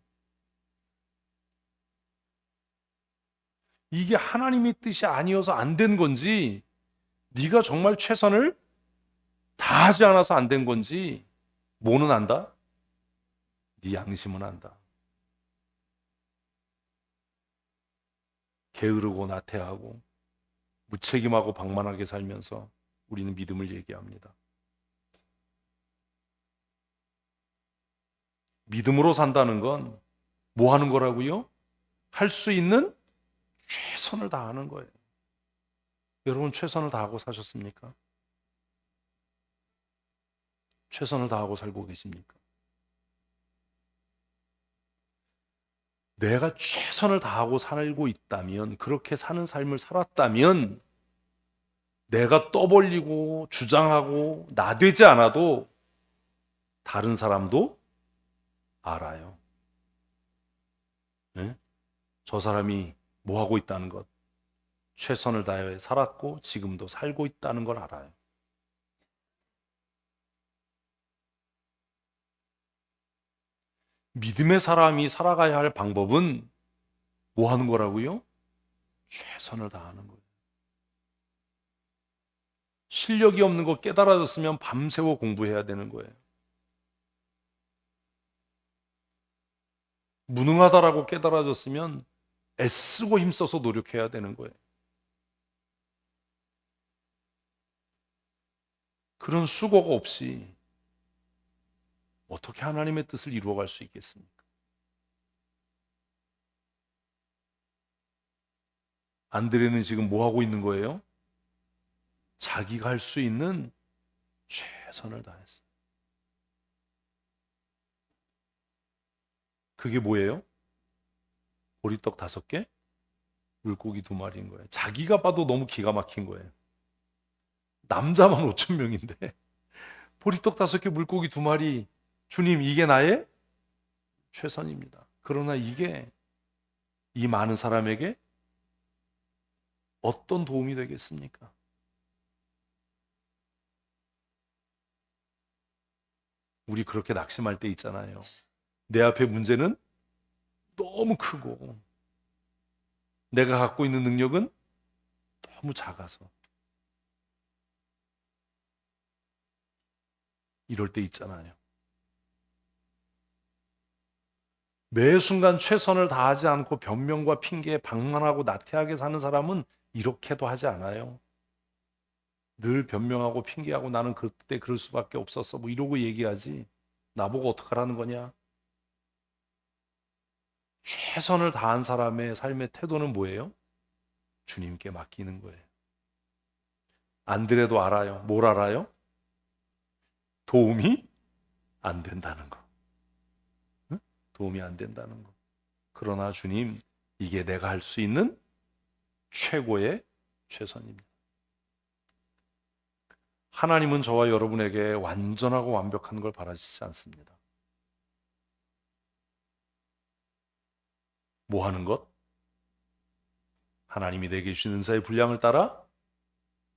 이게 하나님의 뜻이 아니어서 안 된 건지 네가 정말 최선을 다하지 않아서 안 된 건지 뭐는 안다? 네 양심은 안다. 게으르고 나태하고 무책임하고 방만하게 살면서 우리는 믿음을 얘기합니다. 믿음으로 산다는 건 뭐 하는 거라고요? 할 수 있는 최선을 다하는 거예요. 여러분 최선을 다하고 사셨습니까? 최선을 다하고 살고 계십니까? 내가 최선을 다하고 살고 있다면, 그렇게 사는 삶을 살았다면 내가 떠벌리고 주장하고 나대지 않아도 다른 사람도 알아요. 예? 저 사람이 뭐 하고 있다는 것, 최선을 다해 살았고 지금도 살고 있다는 걸 알아요. 믿음의 사람이 살아가야 할 방법은 뭐 하는 거라고요? 최선을 다하는 거예요. 실력이 없는 거 깨달아졌으면 밤새워 공부해야 되는 거예요. 무능하다라고 깨달아졌으면 애쓰고 힘써서 노력해야 되는 거예요. 그런 수고가 없이 어떻게 하나님의 뜻을 이루어갈 수 있겠습니까? 안드레는 지금 뭐 하고 있는 거예요? 자기가 할 수 있는 최선을 다했어요. 그게 뭐예요? 보리떡 5개, 물고기 2마리인 거예요. 자기가 봐도 너무 기가 막힌 거예요. 남자만 5천 명인데 보리떡 5개, 물고기 2마리, 주님 이게 나의 최선입니다. 그러나 이게 이 많은 사람에게 어떤 도움이 되겠습니까? 우리 그렇게 낙심할 때 있잖아요. 내 앞에 문제는 너무 크고 내가 갖고 있는 능력은 너무 작아서 이럴 때 있잖아요. 매 순간 최선을 다하지 않고 변명과 핑계에 방만하고 나태하게 사는 사람은 이렇게도 하지 않아요. 늘 변명하고 핑계하고 나는 그때 그럴 수밖에 없었어 뭐 이러고 얘기하지. 나보고 어떡하라는 거냐? 최선을 다한 사람의 삶의 태도는 뭐예요? 주님께 맡기는 거예요. 안드레도 알아요. 뭘 알아요? 도움이 안 된다는 거. 응? 도움이 안 된다는 거. 그러나 주님, 이게 내가 할 수 있는 최고의 최선입니다. 하나님은 저와 여러분에게 완전하고 완벽한 걸 바라시지 않습니다. 뭐 하는 것? 하나님이 내게 주신 은사의 분량을 따라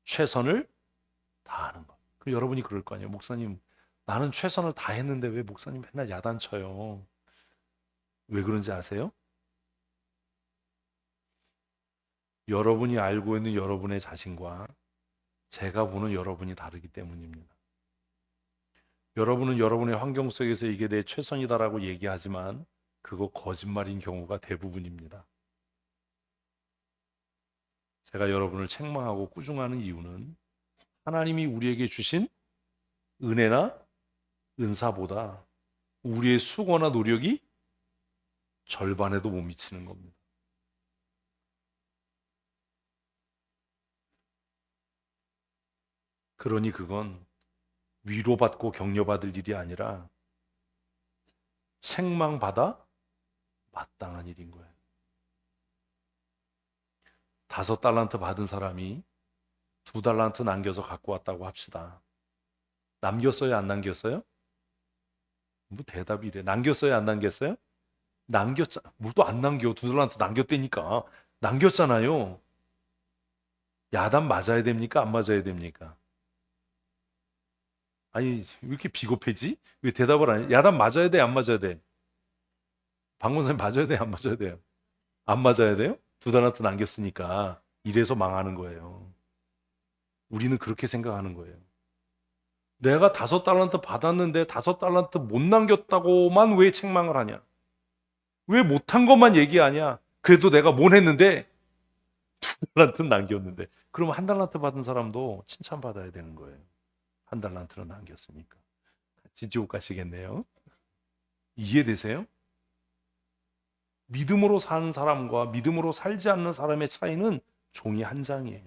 최선을 다하는 것. 그럼 여러분이 그럴 거 아니에요. 목사님, 나는 최선을 다했는데 왜 목사님 맨날 야단쳐요? 왜 그런지 아세요? 여러분이 알고 있는 여러분의 자신과 제가 보는 여러분이 다르기 때문입니다. 여러분은 여러분의 환경 속에서 이게 내 최선이다라고 얘기하지만 그거 거짓말인 경우가 대부분입니다. 제가 여러분을 책망하고 꾸중하는 이유는 하나님이 우리에게 주신 은혜나 은사보다 우리의 수고나 노력이 절반에도 못 미치는 겁니다. 그러니 그건 위로받고 격려받을 일이 아니라 책망받아 마땅한 일인 거예요. 5달란트 받은 사람이 2달란트 남겨서 갖고 왔다고 합시다. 남겼어요? 안 남겼어요? 뭐 대답이 이래. 남겼어요? 안 남겼어요? 남겼잖아. 뭘 또 안 남겨. 2달란트 남겼다니까. 남겼잖아요. 야단 맞아야 됩니까? 안 맞아야 됩니까? 아니 왜 이렇게 비겁해지? 왜 대답을 안 해? 야단 맞아야 돼? 안 맞아야 돼? 방문선생 맞아야 돼? 안 맞아야 돼요? 안 맞아야 돼요? 2달란트 남겼으니까 이래서 망하는 거예요. 우리는 그렇게 생각하는 거예요. 내가 5달란트 받았는데 5달란트 못 남겼다고만 왜 책망을 하냐? 왜 못한 것만 얘기하냐? 그래도 내가 뭘 했는데 2달란트 남겼는데. 그럼 1달란트 받은 사람도 칭찬받아야 되는 거예요. 1달란트를 남겼으니까. 같이 지옥 가시겠네요. 이해되세요? 믿음으로 사는 사람과 믿음으로 살지 않는 사람의 차이는 종이 한 장이에요.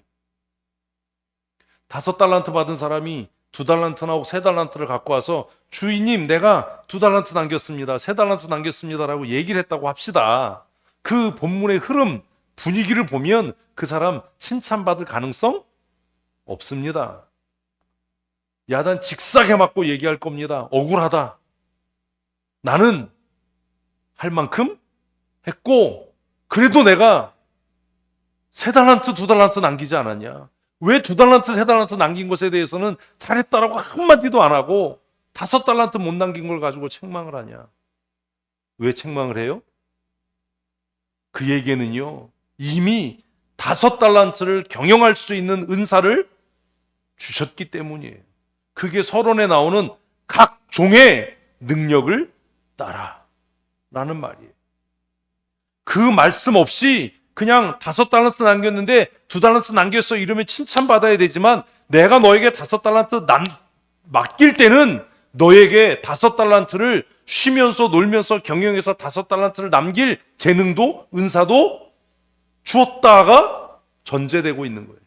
5달란트 받은 사람이 2달란트나 3달란트를 갖고 와서 주인님 내가 2달란트 남겼습니다. 3달란트 남겼습니다라고 얘기를 했다고 합시다. 그 본문의 흐름, 분위기를 보면 그 사람 칭찬받을 가능성 없습니다. 야단 직사게 맞고 얘기할 겁니다. 억울하다. 나는 할 만큼 했고, 그래도 내가 3달란트, 2달란트 남기지 않았냐? 왜 2달란트, 3달란트 남긴 것에 대해서는 잘했다라고 한마디도 안 하고 5달란트 못 남긴 걸 가지고 책망을 하냐? 왜 책망을 해요? 그에게는요, 이미 5달란트를 경영할 수 있는 은사를 주셨기 때문이에요. 그게 서론에 나오는 각 종의 능력을 따라 라는 말이에요. 그 말씀 없이 그냥 5달란트 남겼는데 2달란트 남겼어 이러면 칭찬받아야 되지만, 내가 너에게 5달란트 맡길 때는 너에게 5달란트를 쉬면서 놀면서 경영해서 5달란트를 남길 재능도 은사도 주었다가 전제되고 있는 거예요.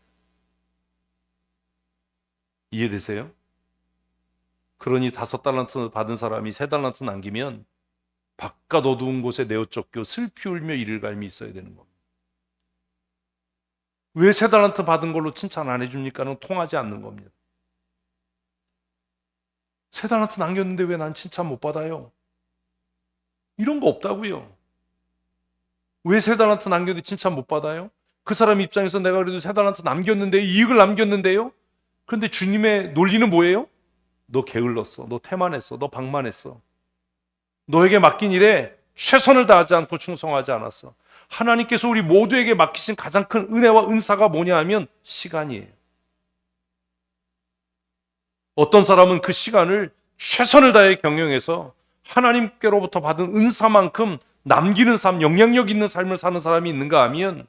이해되세요? 그러니 5달란트 받은 사람이 3달란트 남기면 바깥 어두운 곳에 내어 쫓겨 슬피 울며 이를 갈미 있어야 되는 겁니다. 왜 3달란트 받은 걸로 칭찬 안 해줍니까는 통하지 않는 겁니다. 3달란트 남겼는데 왜 난 칭찬 못 받아요? 이런 거 없다고요. 왜 3달란트 남겼는데 칭찬 못 받아요? 그 사람 입장에서 내가 그래도 3달란트 남겼는데, 이익을 남겼는데요? 그런데 주님의 논리는 뭐예요? 너 게을렀어, 너 태만했어, 너 방만했어, 너에게 맡긴 일에 최선을 다하지 않고 충성하지 않았어. 하나님께서 우리 모두에게 맡기신 가장 큰 은혜와 은사가 뭐냐 하면 시간이에요. 어떤 사람은 그 시간을 최선을 다해 경영해서 하나님께로부터 받은 은사만큼 남기는 삶, 영향력 있는 삶을 사는 사람이 있는가 하면,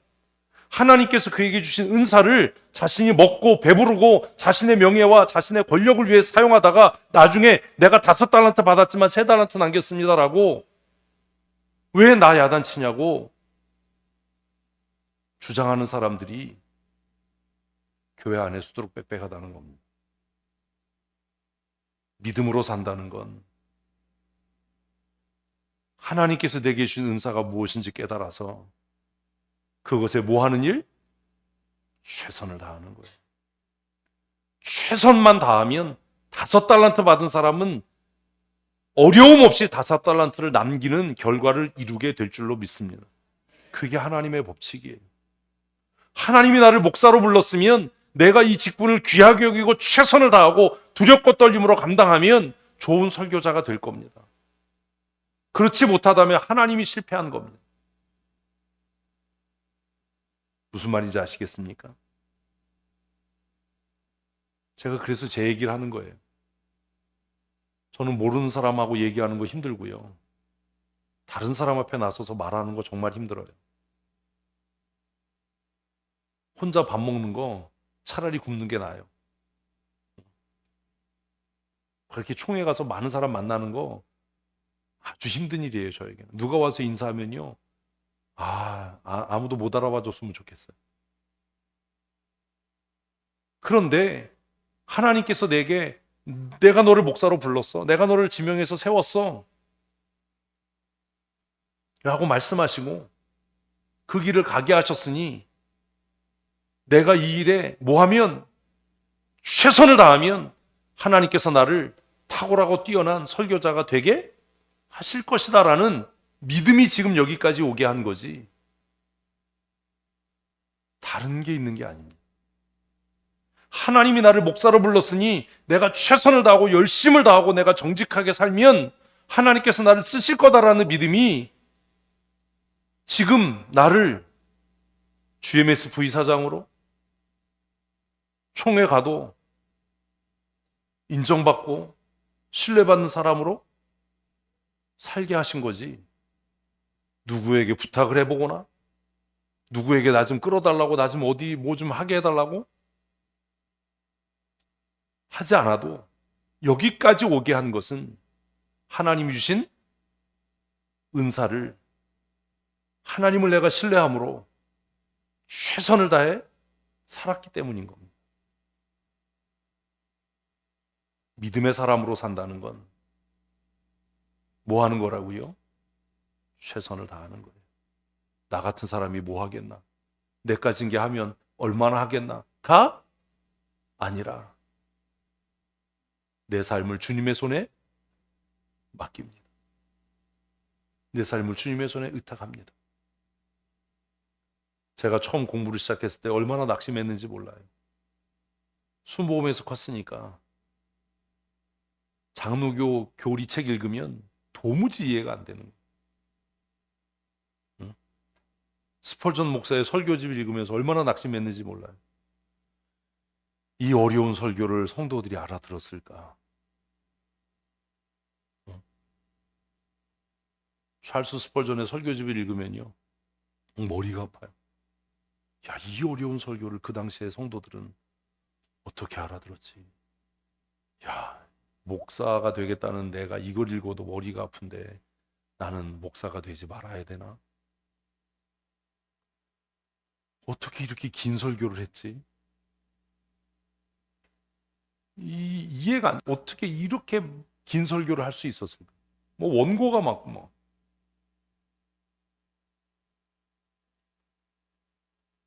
하나님께서 그에게 주신 은사를 자신이 먹고 배부르고 자신의 명예와 자신의 권력을 위해 사용하다가 나중에 내가 5달란트 받았지만 3달란트 남겼습니다라고 왜 나 야단치냐고 주장하는 사람들이 교회 안에 수두룩빽빽하다는 겁니다. 믿음으로 산다는 건 하나님께서 내게 주신 은사가 무엇인지 깨달아서 그것에 뭐 하는 일? 최선을 다하는 거예요. 최선만 다하면 5달란트 받은 사람은 어려움 없이 5달란트를 남기는 결과를 이루게 될 줄로 믿습니다. 그게 하나님의 법칙이에요. 하나님이 나를 목사로 불렀으면 내가 이 직분을 귀하게 여기고 최선을 다하고 두렵고 떨림으로 감당하면 좋은 설교자가 될 겁니다. 그렇지 못하다면 하나님이 실패한 겁니다. 무슨 말인지 아시겠습니까? 제가 그래서 제 얘기를 하는 거예요. 저는 모르는 사람하고 얘기하는 거 힘들고요, 다른 사람 앞에 나서서 말하는 거 정말 힘들어요. 혼자 밥 먹는 거 차라리 굶는 게 나아요. 그렇게 총회 가서 많은 사람 만나는 거 아주 힘든 일이에요, 저에게는. 누가 와서 인사하면요, 아무도 못 알아봐 줬으면 좋겠어요. 그런데 하나님께서 내게 내가 너를 목사로 불렀어, 내가 너를 지명해서 세웠어 라고 말씀하시고 그 길을 가게 하셨으니 내가 이 일에 뭐하면, 최선을 다하면 하나님께서 나를 탁월하고 뛰어난 설교자가 되게 하실 것이다 라는 믿음이 지금 여기까지 오게 한 거지, 다른 게 있는 게 아닙니다. 하나님이 나를 목사로 불렀으니 내가 최선을 다하고 열심을 다하고 내가 정직하게 살면 하나님께서 나를 쓰실 거다라는 믿음이 지금 나를 GMS 부이사장으로 총회 가도 인정받고 신뢰받는 사람으로 살게 하신 거지, 누구에게 부탁을 해보거나 누구에게 나 좀 끌어달라고, 나 좀 어디 뭐 좀 하게 해달라고 하지 않아도 여기까지 오게 한 것은 하나님이 주신 은사를, 하나님을 내가 신뢰함으로 최선을 다해 살았기 때문인 겁니다. 믿음의 사람으로 산다는 건 뭐 하는 거라고요? 최선을 다하는 거예요. 나 같은 사람이 뭐 하겠나? 내까진 게 하면 얼마나 하겠나? 가? 아니라 내 삶을 주님의 손에 맡깁니다. 내 삶을 주님의 손에 의탁합니다. 제가 처음 공부를 시작했을 때 얼마나 낙심했는지 몰라요. 수모금에서 컸으니까 장로교 교리책 읽으면 도무지 이해가 안 되는 거예요. 응? 스펄전 목사의 설교집을 읽으면서 얼마나 낙심했는지 몰라요. 이 어려운 설교를 성도들이 알아들었을까? 응? 찰스 스펄전의 설교집을 읽으면요, 머리가 아파요. 야, 이 어려운 설교를 그 당시에 성도들은 어떻게 알아들었지? 야, 목사가 되겠다는 내가 이걸 읽어도 머리가 아픈데 나는 목사가 되지 말아야 되나? 어떻게 이렇게 긴 설교를 했지? 이해가 안, 어떻게 이렇게 긴 설교를 할 수 있었을까? 뭐 원고가 막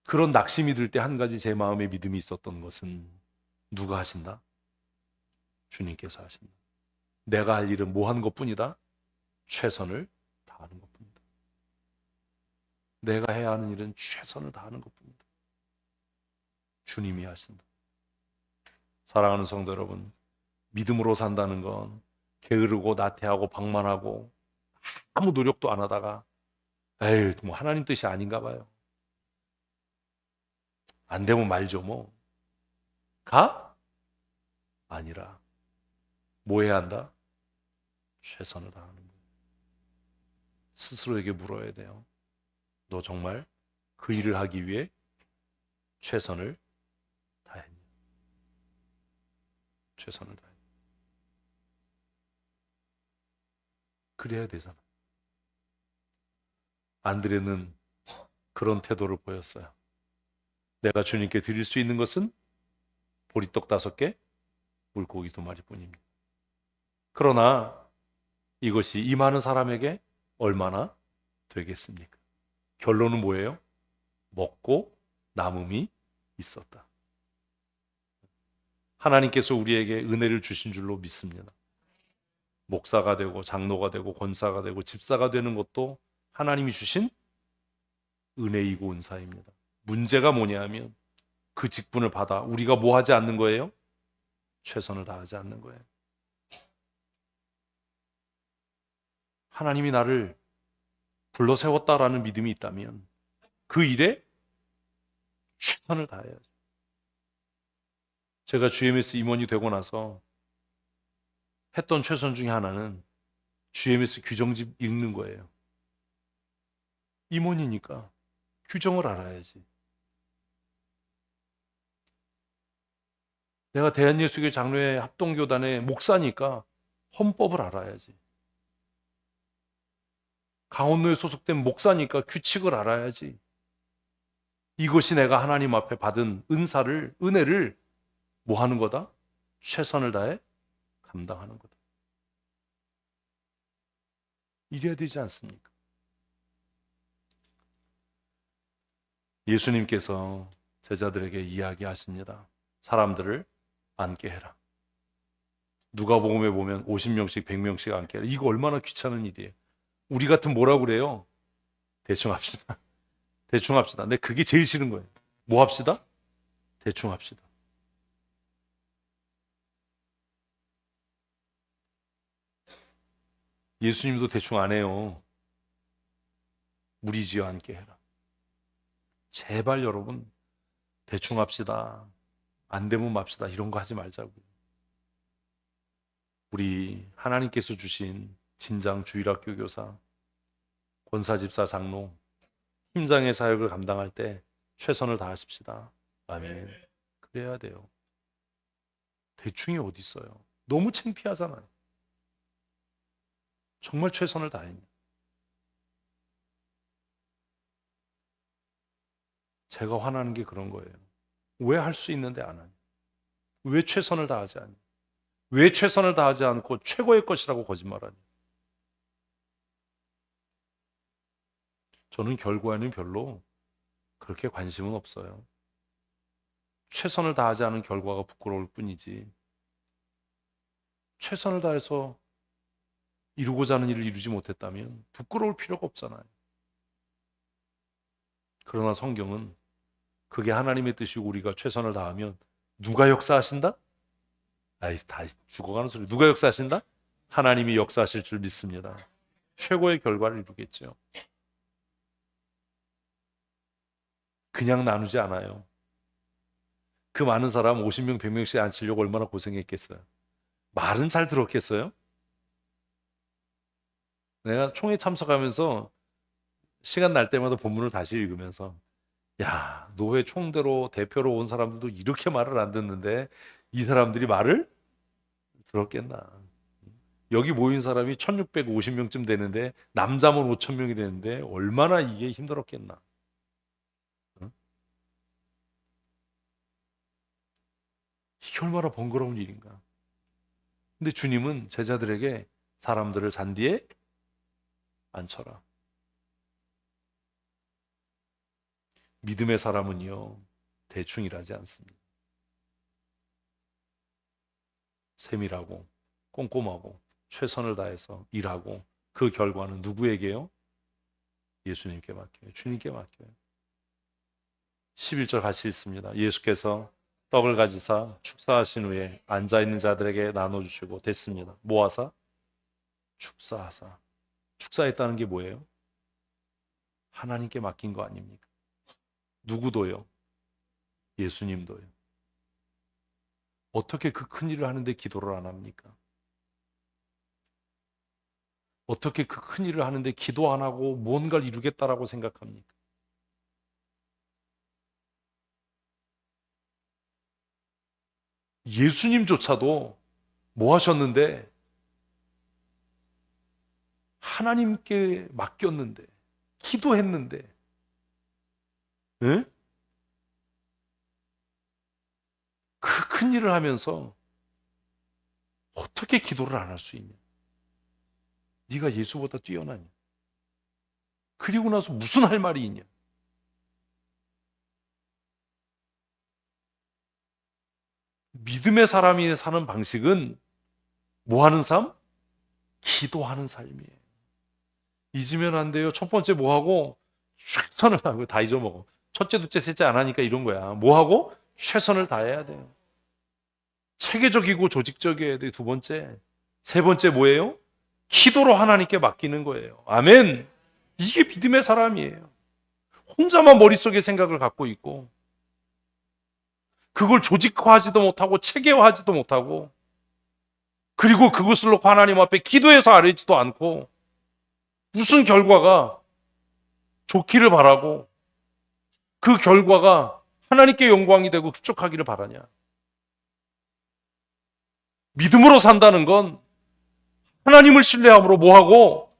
그런 낙심이 들 때 한 가지 제 마음에 믿음이 있었던 것은 누가 하신다? 주님께서 하신다. 내가 할 일은 뭐 하는 것뿐이다? 최선을 다하는 것뿐이다. 내가 해야 하는 일은 최선을 다하는 것뿐이다. 주님이 하신다. 사랑하는 성도 여러분, 믿음으로 산다는 건 게으르고 나태하고 방만하고 아무 노력도 안 하다가 에이, 뭐 하나님 뜻이 아닌가 봐요. 안 되면 말죠 뭐. 가? 아니라 뭐 해야 한다? 최선을 다하는 거예요. 스스로에게 물어야 돼요. 너 정말 그 일을 하기 위해 최선을 다했냐? 최선을 다했냐? 그래야 되잖아. 안드레는 그런 태도를 보였어요. 내가 주님께 드릴 수 있는 것은 보리떡 5개, 물고기 2마리뿐입니다. 그러나 이것이 이 많은 사람에게 얼마나 되겠습니까? 결론은 뭐예요? 먹고 남음이 있었다. 하나님께서 우리에게 은혜를 주신 줄로 믿습니다. 목사가 되고 장로가 되고 권사가 되고 집사가 되는 것도 하나님이 주신 은혜이고 은사입니다. 문제가 뭐냐면 그 직분을 받아 우리가 뭐 하지 않는 거예요? 최선을 다하지 않는 거예요. 하나님이 나를 불러 세웠다라는 믿음이 있다면 그 일에 최선을 다해야죠. 제가 GMS 임원이 되고 나서 했던 최선 중에 하나는 GMS 규정집 읽는 거예요. 임원이니까 규정을 알아야지. 내가 대한예수교 장로회 합동교단의 목사니까 헌법을 알아야지. 강원로에 소속된 목사니까 규칙을 알아야지. 이것이 내가 하나님 앞에 받은 은혜를 뭐 하는 거다? 최선을 다해 감당하는 거다. 이래야 되지 않습니까? 예수님께서 제자들에게 이야기하십니다. 사람들을 앉게 해라. 누가복음에 보면 50명씩 100명씩 앉게 해라. 이거 얼마나 귀찮은 일이에요. 우리 같은 뭐라고 그래요? 대충 합시다. 대충 합시다. 근데 그게 제일 싫은 거예요. 뭐 합시다? 대충 합시다. 예수님도 대충 안 해요. 무리지어 앉게 해라. 제발 여러분 대충 합시다. 안 되면 맙시다. 이런 거 하지 말자고요. 우리 하나님께서 주신 진장 주일학교 교사, 권사집사 장로, 팀장의 사역을 감당할 때 최선을 다하십시다. 아멘. 그래야 돼요. 대충이 어디 있어요? 너무 창피하잖아요. 정말 최선을 다했냐. 제가 화나는 게 그런 거예요. 왜 할 수 있는데 안 하냐? 왜 최선을 다하지 않냐? 왜 최선을 다하지 않고 최고의 것이라고 거짓말하냐? 저는 결과에는 별로 그렇게 관심은 없어요. 최선을 다하지 않은 결과가 부끄러울 뿐이지 최선을 다해서 이루고자 하는 일을 이루지 못했다면 부끄러울 필요가 없잖아요. 그러나 성경은 그게 하나님의 뜻이고 우리가 최선을 다하면 누가 역사하신다? 아이, 다 죽어가는 소리. 누가 역사하신다? 하나님이 역사하실 줄 믿습니다. 최고의 결과를 이루겠죠. 그냥 나누지 않아요. 그 많은 사람 50명, 100명씩 앉히려고 얼마나 고생했겠어요. 말은 잘 들었겠어요? 내가 총회 참석하면서 시간 날 때마다 본문을 다시 읽으면서 야, 노회 총대로 대표로 온 사람들도 이렇게 말을 안 듣는데 이 사람들이 말을 들었겠나. 여기 모인 사람이 1650명쯤 되는데 남자만 5000명이 되는데 얼마나 이게 힘들었겠나. 응? 이게 얼마나 번거로운 일인가. 근데 주님은 제자들에게 사람들을 잔디에 앉혀라. 믿음의 사람은요, 대충 일하지 않습니다. 세밀하고 꼼꼼하고 최선을 다해서 일하고 그 결과는 누구에게요? 예수님께 맡겨요. 주님께 맡겨요. 11절 같이 읽습니다. 예수께서 떡을 가지사 축사하신 후에 앉아있는 자들에게 나눠주시고 됐습니다. 모아사 축사하사. 축사했다는 게 뭐예요? 하나님께 맡긴 거 아닙니까? 누구도요? 예수님도요. 어떻게 그 큰 일을 하는데 기도를 안 합니까? 어떻게 그 큰 일을 하는데 기도 안 하고 뭔가를 이루겠다라고 생각합니까? 예수님조차도 뭐 하셨는데 하나님께 맡겼는데 기도했는데 그 큰 일을 하면서 어떻게 기도를 안 할 수 있냐? 네가 예수보다 뛰어나냐? 그리고 나서 무슨 할 말이 있냐? 믿음의 사람이 사는 방식은 뭐 하는 삶? 기도하는 삶이에요. 잊으면 안 돼요. 첫 번째 뭐 하고? 최선을 다하고. 다 잊어먹어. 첫째, 둘째, 셋째 안 하니까 이런 거야. 뭐 하고? 최선을 다해야 돼요. 체계적이고 조직적이어야 돼요. 두 번째. 세 번째 뭐예요? 기도로 하나님께 맡기는 거예요. 아멘. 이게 믿음의 사람이에요. 혼자만 머릿속에 생각을 갖고 있고 그걸 조직화하지도 못하고 체계화하지도 못하고 그리고 그것을 놓고 하나님 앞에 기도해서 아뢰지도 않고 무슨 결과가 좋기를 바라고 그 결과가 하나님께 영광이 되고 흡족하기를 바라냐. 믿음으로 산다는 건 하나님을 신뢰함으로 뭐하고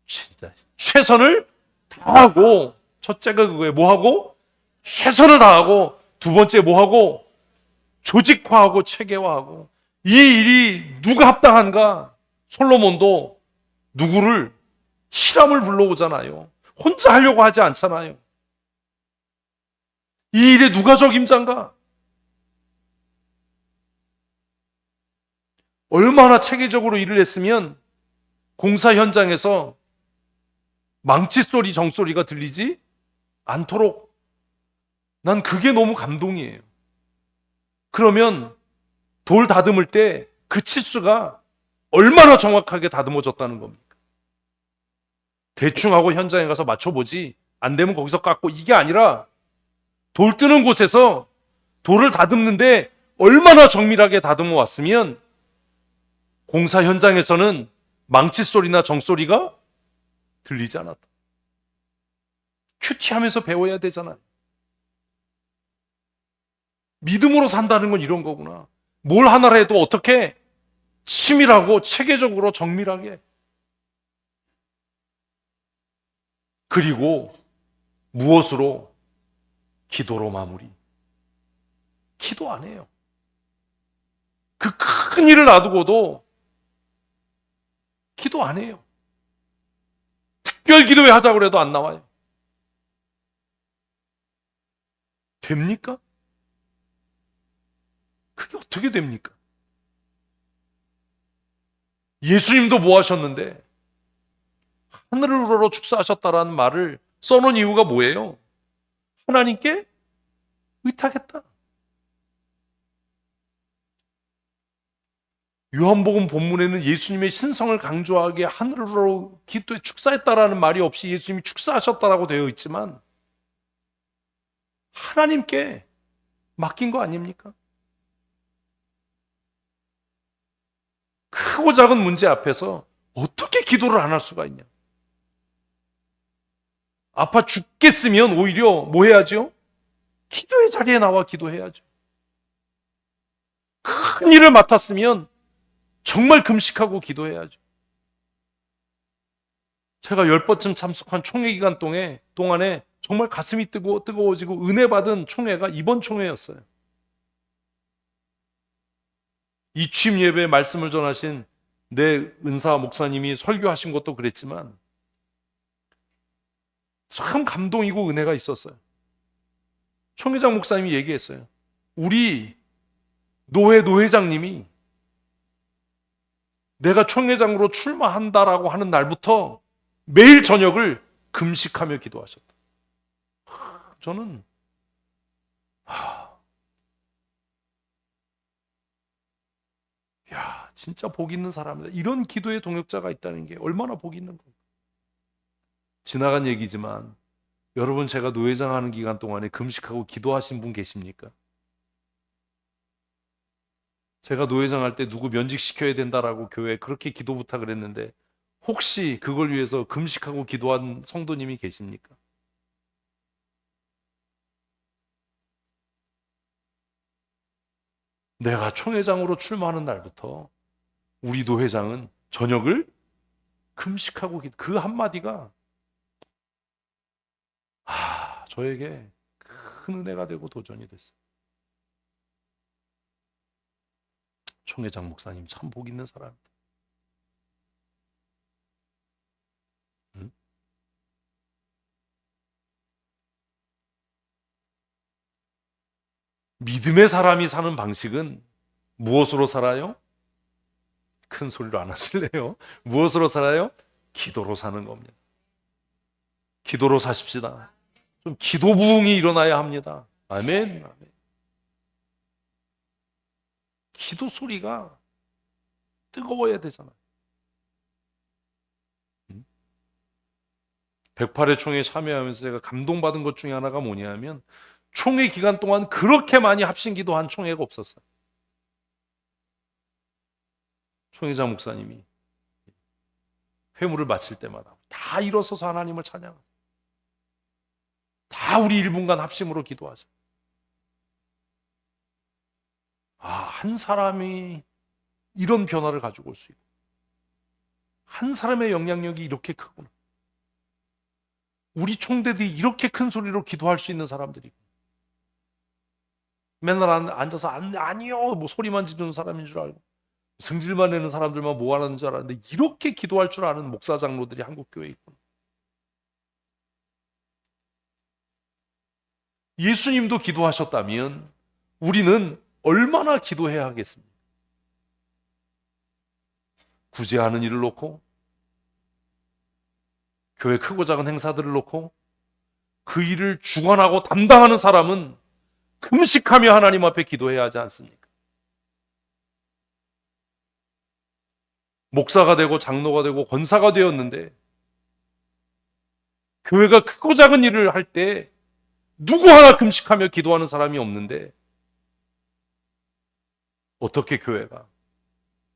진짜 최선을 다하고 첫째가 그거예요. 뭐하고 최선을 다하고 두 번째 뭐하고 조직화하고 체계화하고 이 일이 누가 합당한가? 솔로몬도 누구를 히람을 불러오잖아요. 혼자 하려고 하지 않잖아요. 이 일에 누가 적임자인가? 얼마나 체계적으로 일을 했으면 공사 현장에서 망치 소리, 정소리가 들리지 않도록 난 그게 너무 감동이에요. 그러면 돌 다듬을 때 그 치수가 얼마나 정확하게 다듬어졌다는 겁니까? 대충 하고 현장에 가서 맞춰보지 안 되면 거기서 깎고 이게 아니라 돌 뜨는 곳에서 돌을 다듬는데 얼마나 정밀하게 다듬어 왔으면 공사 현장에서는 망치 소리나 정소리가 들리지 않았다. 큐티하면서 배워야 되잖아요. 믿음으로 산다는 건 이런 거구나. 뭘 하나를 해도 어떻게 치밀하고 체계적으로 정밀하게 그리고 무엇으로? 기도로 마무리. 기도 안 해요. 그 큰 일을 놔두고도 기도 안 해요. 특별 기도회 하자고 해도 안 나와요. 됩니까? 그게 어떻게 됩니까? 예수님도 뭐 하셨는데 하늘을 우러러 축사하셨다라는 말을 써놓은 이유가 뭐예요? 하나님께 의탁했다. 요한복음 본문에는 예수님의 신성을 강조하게 하늘로 기도에 축사했다라는 말이 없이 예수님이 축사하셨다라고 되어 있지만 하나님께 맡긴 거 아닙니까? 크고 작은 문제 앞에서 어떻게 기도를 안 할 수가 있냐? 아파 죽겠으면 오히려 뭐 해야죠? 기도의 자리에 나와 기도해야죠. 큰 일을 맡았으면 정말 금식하고 기도해야죠. 제가 10번쯤 참석한 총회 기간 동안에 정말 가슴이 뜨거워지고 은혜 받은 총회가 이번 총회였어요. 이 취임 예배에 말씀을 전하신 내 은사 목사님이 설교하신 것도 그랬지만 참 감동이고 은혜가 있었어요. 총회장 목사님이 얘기했어요. 우리 노회장님이 내가 총회장으로 출마한다라고 하는 날부터 매일 저녁을 금식하며 기도하셨다. 저는 야, 진짜 복 있는 사람이다. 이런 기도의 동역자가 있다는 게 얼마나 복 있는 건가. 지나간 얘기지만 여러분, 제가 노회장 하는 기간 동안에 금식하고 기도하신 분 계십니까? 제가 노회장 할 때 누구 면직시켜야 된다라고 교회에 그렇게 기도 부탁을 했는데 혹시 그걸 위해서 금식하고 기도한 성도님이 계십니까? 내가 총회장으로 출마하는 날부터 우리 노회장은 저녁을 금식하고 그 한마디가 저에게 큰 은혜가 되고 도전이 됐어요. 총회장 목사님 참 복 있는 사람입니다. 응? 믿음의 사람이 사는 방식은 무엇으로 살아요? 큰 소리로 안 하실래요? 무엇으로 살아요? 기도로 사는 겁니다. 기도로 사십시다. 좀 기도 부흥이 일어나야 합니다. 아멘. 아멘. 기도 소리가 뜨거워야 되잖아요. 108회 총회에 참여하면서 제가 감동받은 것 중에 하나가 뭐냐면 총회 기간 동안 그렇게 많이 합심 기도한 총회가 없었어요. 총회장 목사님이 회무를 마칠 때마다 다 일어서서 하나님을 찬양하세요. 다 우리 1분간 합심으로 기도하세요. 한 사람이 이런 변화를 가지고 올 수 있고 한 사람의 영향력이 이렇게 크구나. 우리 총대들이 이렇게 큰 소리로 기도할 수 있는 사람들이고 맨날 앉아서 아니요 뭐 소리만 지르는 사람인 줄 알고 승질만 내는 사람들만 모아놓는 줄 알았는데 이렇게 기도할 줄 아는 목사 장로들이 한국 교회에 있구나. 예수님도 기도하셨다면 우리는 얼마나 기도해야 하겠습니까? 구제하는 일을 놓고 교회 크고 작은 행사들을 놓고 그 일을 주관하고 담당하는 사람은 금식하며 하나님 앞에 기도해야 하지 않습니까? 목사가 되고 장로가 되고 권사가 되었는데 교회가 크고 작은 일을 할 때 누구 하나 금식하며 기도하는 사람이 없는데 어떻게 교회가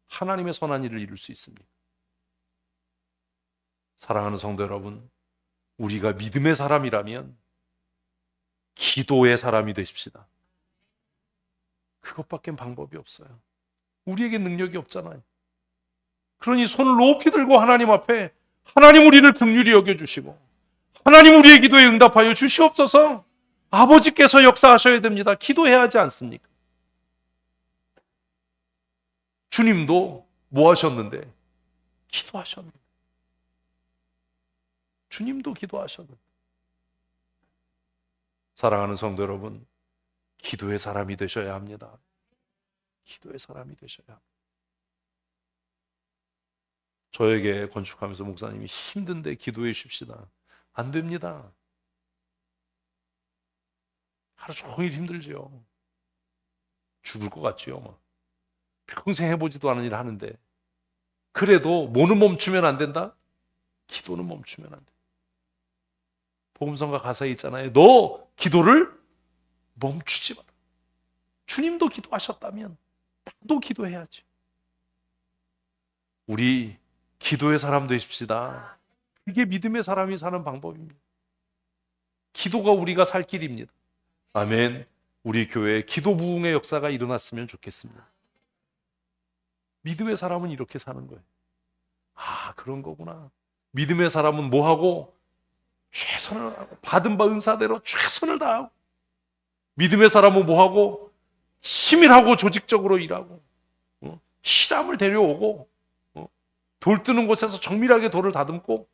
하나님의 선한 일을 이룰 수 있습니까? 사랑하는 성도 여러분, 우리가 믿음의 사람이라면 기도의 사람이 되십시다. 그것밖엔 방법이 없어요. 우리에게 능력이 없잖아요. 그러니 손을 높이 들고 하나님 앞에 하나님 우리를 긍휼히 여겨주시고 하나님 우리의 기도에 응답하여 주시옵소서. 아버지께서 역사하셔야 됩니다. 기도해야 하지 않습니까? 주님도 뭐 하셨는데? 기도하셨는데. 주님도 기도하셨는데. 사랑하는 성도 여러분, 기도의 사람이 되셔야 합니다. 기도의 사람이 되셔야 합니다. 저에게 건축하면서 목사님이 힘든데 기도해 주십시다. 안 됩니다. 하루 종일 힘들죠. 죽을 것 같지요. 막. 평생 해보지도 않은 일 하는데 그래도 뭐는 멈추면 안 된다? 기도는 멈추면 안 돼. 복음성가 가사에 있잖아요. 너 기도를 멈추지 마라. 주님도 기도하셨다면 나도 기도해야지. 우리 기도의 사람 되십시다. 그게 믿음의 사람이 사는 방법입니다. 기도가 우리가 살 길입니다. 아멘. 우리 교회에 기도 부흥의 역사가 일어났으면 좋겠습니다. 믿음의 사람은 이렇게 사는 거예요. 아, 그런 거구나. 믿음의 사람은 뭐하고? 최선을 하고 받은 바 은사대로 최선을 다하고, 믿음의 사람은 뭐하고? 치밀하고 조직적으로 일하고, 희람을 데려오고, 돌 뜨는 곳에서 정밀하게 돌을 다듬고,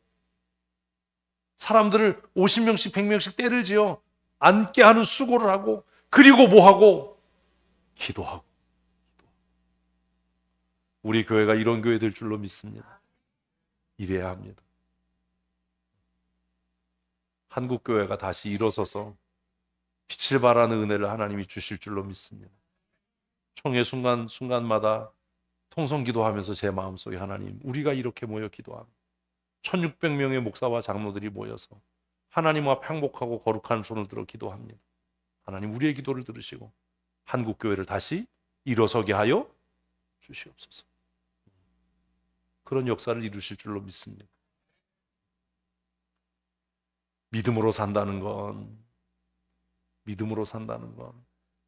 사람들을 50명씩 100명씩 때를 지어 앉게 하는 수고를 하고, 그리고 뭐하고? 기도하고. 우리 교회가 이런 교회 될 줄로 믿습니다. 이래야 합니다. 한국 교회가 다시 일어서서 빛을 발하는 은혜를 하나님이 주실 줄로 믿습니다. 총회 순간순간마다 통성기도하면서 제 마음속에 하나님, 우리가 이렇게 모여 기도하고 1600명의 목사와 장로들이 모여서 하나님 앞 행복하고 거룩한 손을 들어 기도합니다. 하나님, 우리의 기도를 들으시고 한국 교회를 다시 일어서게 하여 주시옵소서. 그런 역사를 이루실 줄로 믿습니다. 믿음으로 산다는 건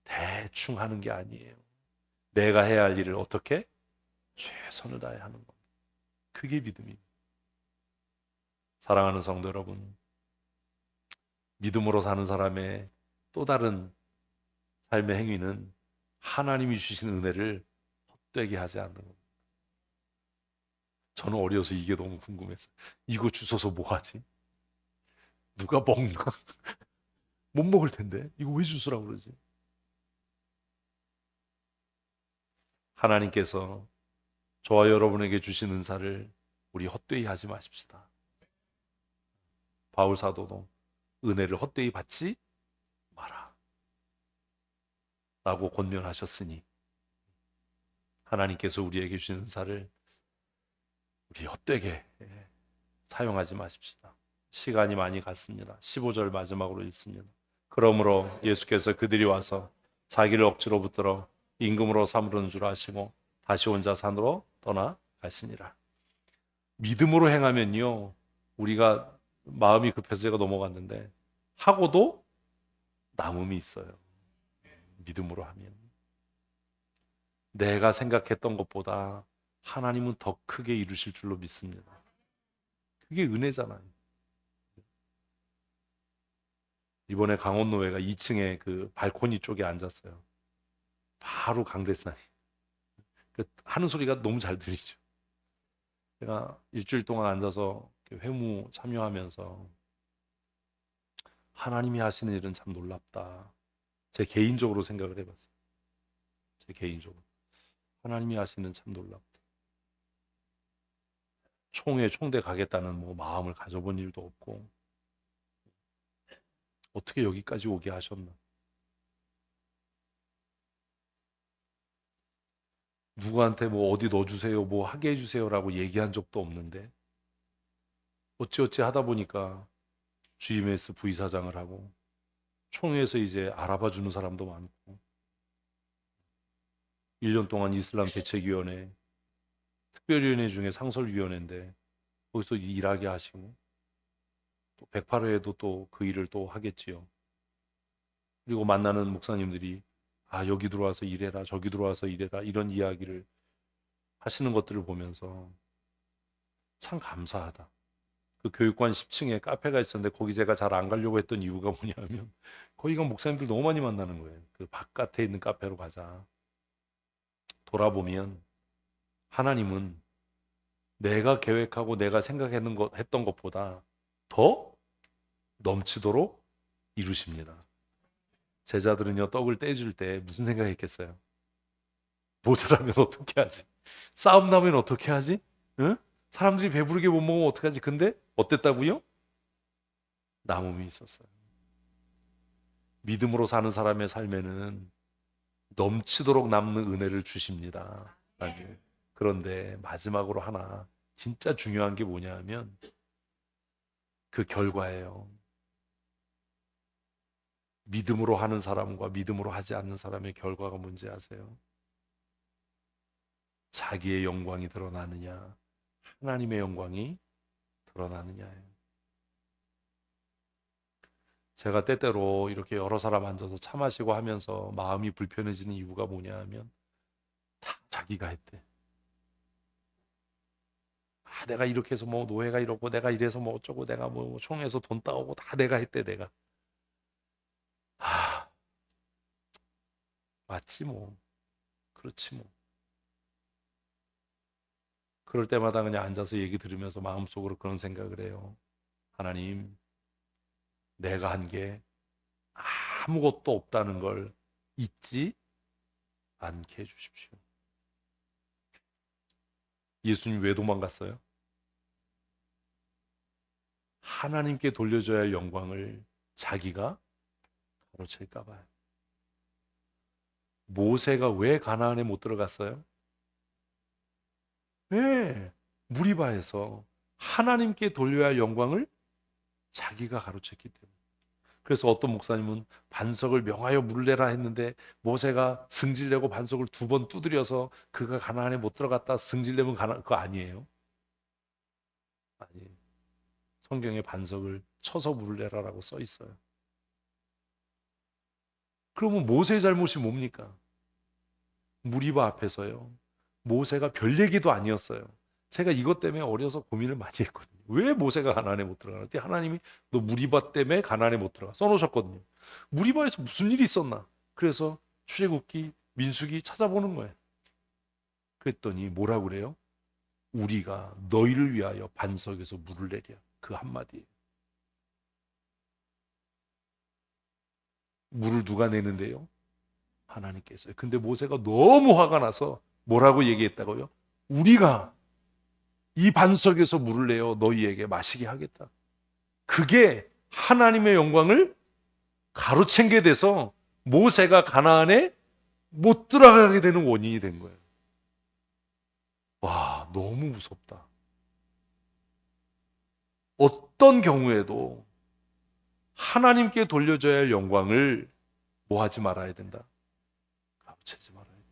대충 하는 게 아니에요. 내가 해야 할 일을 어떻게? 최선을 다해 하는 겁니다. 그게 믿음입니다. 사랑하는 성도 여러분, 믿음으로 사는 사람의 또 다른 삶의 행위는 하나님이 주신 은혜를 헛되게 하지 않는 겁니다. 저는 어려서 이게 너무 궁금했어요. 이거 주워서 뭐 하지? 누가 먹나? 못 먹을 텐데 이거 왜 주스라고 그러지? 하나님께서 저와 여러분에게 주신 은사를 우리 헛되이 하지 마십시다. 바울 사도도 은혜를 헛되이 받지 마라 라고 권면하셨으니 하나님께서 우리에게 주신 은사를 우리 헛되게 사용하지 마십시다. 시간이 많이 갔습니다. 15절 마지막으로 읽습니다. 그러므로 예수께서 그들이 와서 자기를 억지로 붙들어 임금으로 삼으려는 줄 아시고 다시 혼자 산으로 떠나갔으니라. 믿음으로 행하면요, 우리가 마음이 급해서 제가 넘어갔는데 하고도 남음이 있어요. 믿음으로 하면 내가 생각했던 것보다 하나님은 더 크게 이루실 줄로 믿습니다. 그게 은혜잖아요. 이번에 강원노회가 2층에 그 발코니 쪽에 앉았어요. 바로 강대산이. 하는 소리가 너무 잘 들리죠. 제가 일주일 동안 앉아서 회무 참여하면서 하나님이 하시는 일은 참 놀랍다. 제 개인적으로 생각을 해봤어요. 제 개인적으로. 하나님이 하시는 참 놀랍다. 총대 가겠다는 뭐 마음을 가져본 일도 없고 어떻게 여기까지 오게 하셨나? 누구한테 뭐 어디 넣어주세요, 뭐 하게 해주세요라고 얘기한 적도 없는데 어찌어찌 하다 보니까 GMS 부이사장을 하고 총회에서 이제 알아봐 주는 사람도 많고 1년 동안 이슬람 대책위원회 특별위원회 중에 상설위원회인데 거기서 일하게 하시고 또 108회에도 또 그 일을 또 하겠지요. 그리고 만나는 목사님들이 여기 들어와서 일해라, 저기 들어와서 일해라 이런 이야기를 하시는 것들을 보면서 참 감사하다. 그 교육관 10층에 카페가 있었는데 거기 제가 잘 안 가려고 했던 이유가 뭐냐면 거기가 목사님들 너무 많이 만나는 거예요. 그 바깥에 있는 카페로 가자. 돌아보면 하나님은 내가 계획하고 내가 했던 것보다 더 넘치도록 이루십니다. 제자들은요, 떡을 떼줄 때 무슨 생각했겠어요? 모자라면 어떻게 하지? 싸움 나면 어떻게 하지? 응? 사람들이 배부르게 못 먹으면 어떻게 하지? 근데 어땠다고요? 남음이 있었어요. 믿음으로 사는 사람의 삶에는 넘치도록 남는 은혜를 주십니다. 그런데 마지막으로 하나 진짜 중요한 게 뭐냐 하면 그 결과예요. 믿음으로 하는 사람과 믿음으로 하지 않는 사람의 결과가 뭔지 아세요? 자기의 영광이 드러나느냐, 하나님의 영광이 드러나느냐예요. 제가 때때로 이렇게 여러 사람 앉아서 차 마시고 하면서 마음이 불편해지는 이유가 뭐냐 하면 다 자기가 했대. 내가 이렇게 해서 뭐 노예가 이러고 내가 이래서 뭐 어쩌고 내가 뭐 총에서 돈 따오고 다 내가 했대 내가. 아, 맞지 뭐. 그렇지 뭐. 그럴 때마다 그냥 앉아서 얘기 들으면서 마음속으로 그런 생각을 해요. 하나님, 내가 한 게 아무것도 없다는 걸 잊지 않게 해주십시오. 예수님 왜 도망갔어요? 하나님께 돌려줘야 할 영광을 자기가 가로챌까 봐요. 모세가 왜 가나안에 못 들어갔어요? 왜? 무리바에서 하나님께 돌려야 할 영광을 자기가 가로챘기 때문에. 그래서 어떤 목사님은 반석을 명하여 물을 내라 했는데 모세가 승질내고 반석을 2번 두드려서 그가 가나안에 못 들어갔다 승질내면 그거 아니에요. 아니에요. 성경에 반석을 쳐서 물을 내라라고 써 있어요. 그러면 모세의 잘못이 뭡니까? 무리바 앞에서요. 모세가 별 얘기도 아니었어요. 제가 이것 때문에 어려서 고민을 많이 했거든요. 왜 모세가 가나안에 못 들어가나? 하나님이 너 무리바 때문에 가나안에 못 들어가 써놓으셨거든요. 무리바에서 무슨 일이 있었나? 그래서 출애굽기, 민수기 찾아보는 거예요. 그랬더니 뭐라고 그래요? 우리가 너희를 위하여 반석에서 물을 내랴. 그 한마디예요. 물을 누가 내는데요? 하나님께서요. 근데 모세가 너무 화가 나서 뭐라고 얘기했다고요? 우리가 이 반석에서 물을 내어 너희에게 마시게 하겠다. 그게 하나님의 영광을 가로챈 게 돼서 모세가 가나안에 못 들어가게 되는 원인이 된 거예요. 와, 너무 무섭다. 어떤 경우에도 하나님께 돌려줘야 할 영광을 뭐 하지 말아야 된다? 가로채지 말아야 된다.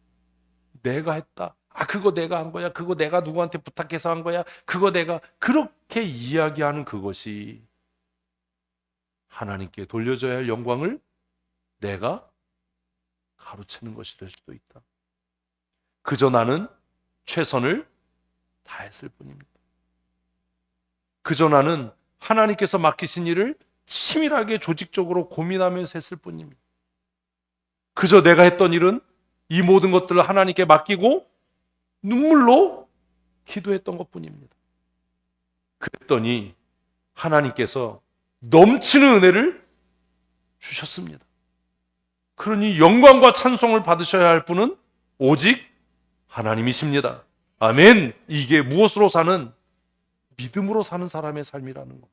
내가 했다. 그거 내가 한 거야. 그거 내가 누구한테 부탁해서 한 거야. 그거 내가 그렇게 이야기하는 그것이 하나님께 돌려줘야 할 영광을 내가 가로채는 것이 될 수도 있다. 그저 나는 최선을 다했을 뿐입니다. 그저 나는 하나님께서 맡기신 일을 치밀하게 조직적으로 고민하면서 했을 뿐입니다. 그저 내가 했던 일은 이 모든 것들을 하나님께 맡기고 눈물로 기도했던 것뿐입니다. 그랬더니 하나님께서 넘치는 은혜를 주셨습니다. 그러니 영광과 찬송을 받으셔야 할 분은 오직 하나님이십니다. 아멘. 이게 무엇으로 사는? 믿음으로 사는 사람의 삶이라는 겁니다.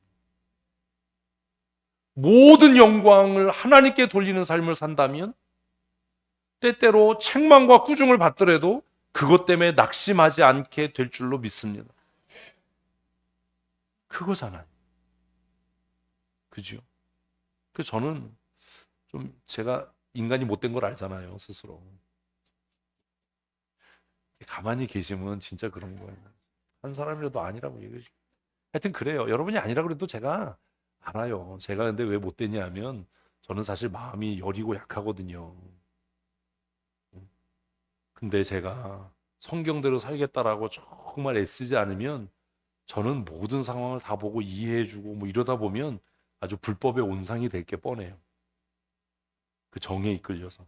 모든 영광을 하나님께 돌리는 삶을 산다면 때때로 책망과 꾸중을 받더라도 그것 때문에 낙심하지 않게 될 줄로 믿습니다. 그거잖아요. 그죠? 그래서 저는 좀 제가 인간이 못된 걸 알잖아요, 스스로. 가만히 계시면 진짜 그런 거예요. 한 사람이라도 아니라고 얘기해 주고. 하여튼 그래요. 여러분이 아니라고 그래도 제가 알아요. 제가 근데 왜 못됐냐 하면 저는 사실 마음이 여리고 약하거든요. 근데 제가 성경대로 살겠다라고 정말 애쓰지 않으면 저는 모든 상황을 다 보고 이해해주고 뭐 이러다 보면 아주 불법의 온상이 될 게 뻔해요. 그 정에 이끌려서.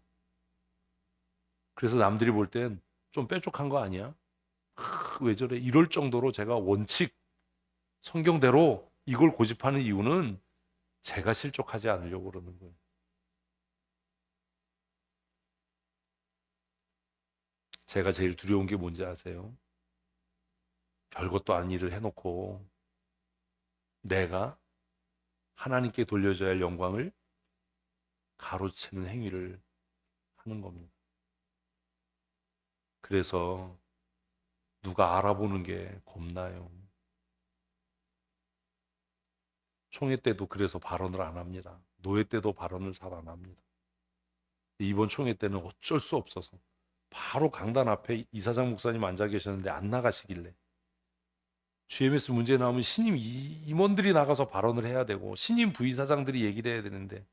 그래서 남들이 볼 땐 좀 빼쪽한 거 아니야? 왜 저래? 이럴 정도로 제가 원칙, 성경대로 이걸 고집하는 이유는 제가 실족하지 않으려고 그러는 거예요. 제가 제일 두려운 게 뭔지 아세요? 별것도 아닌 일을 해놓고 내가 하나님께 돌려줘야 할 영광을 가로채는 행위를 하는 겁니다. 그래서 누가 알아보는 게 겁나요. 총회 때도 그래서 발언을 안 합니다. 노회 때도 발언을 잘 안 합니다. 이번 총회 때는 어쩔 수 없어서 바로 강단 앞에 이사장 목사님 앉아 계셨는데 안 나가시길래, GMS 문제 나오면 신임 임원들이 나가서 발언을 해야 되고 신임 부이사장들이 얘기를 해야 되는데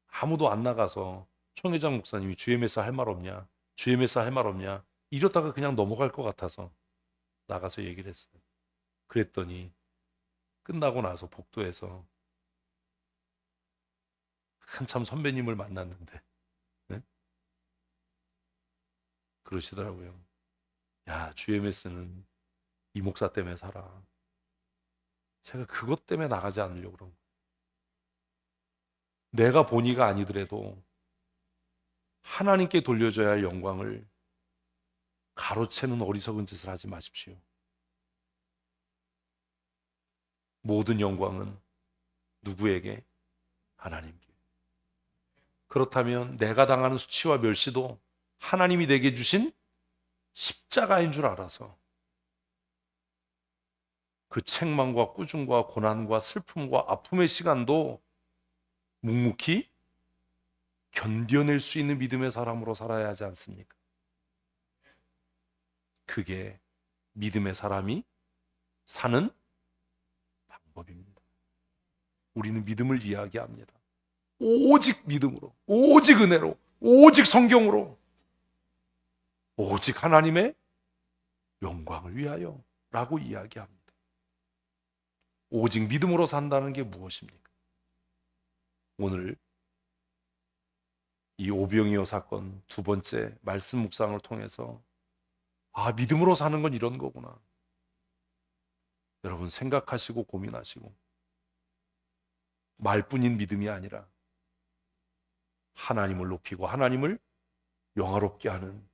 아무도 안 나가서 총회장 목사님이 GMS 할 말 없냐, GMS 할 말 없냐, 이러다가 그냥 넘어갈 것 같아서 나가서 얘기를 했어요. 그랬더니 끝나고 나서 복도에서 한참 선배님을 만났는데, 네? 그러시더라고요. 야, GMS는 이 목사 때문에 살아. 제가 그것 때문에 나가지 않으려고 그런 거예요. 내가 본의가 아니더라도 하나님께 돌려줘야 할 영광을 가로채는 어리석은 짓을 하지 마십시오. 모든 영광은 누구에게? 하나님께. 그렇다면 내가 당하는 수치와 멸시도 하나님이 내게 주신 십자가인 줄 알아서 그 책망과 꾸중과 고난과 슬픔과 아픔의 시간도 묵묵히 견뎌낼 수 있는 믿음의 사람으로 살아야 하지 않습니까? 그게 믿음의 사람이 사는 방법입니다. 우리는 믿음을 이야기합니다. 오직 믿음으로, 오직 은혜로, 오직 성경으로, 오직 하나님의 영광을 위하여 라고 이야기합니다. 오직 믿음으로 산다는 게 무엇입니까? 오늘 이 오병이어 사건 두 번째 말씀 묵상을 통해서 믿음으로 사는 건 이런 거구나. 여러분 생각하시고 고민하시고, 말뿐인 믿음이 아니라 하나님을 높이고 하나님을 영화롭게 하는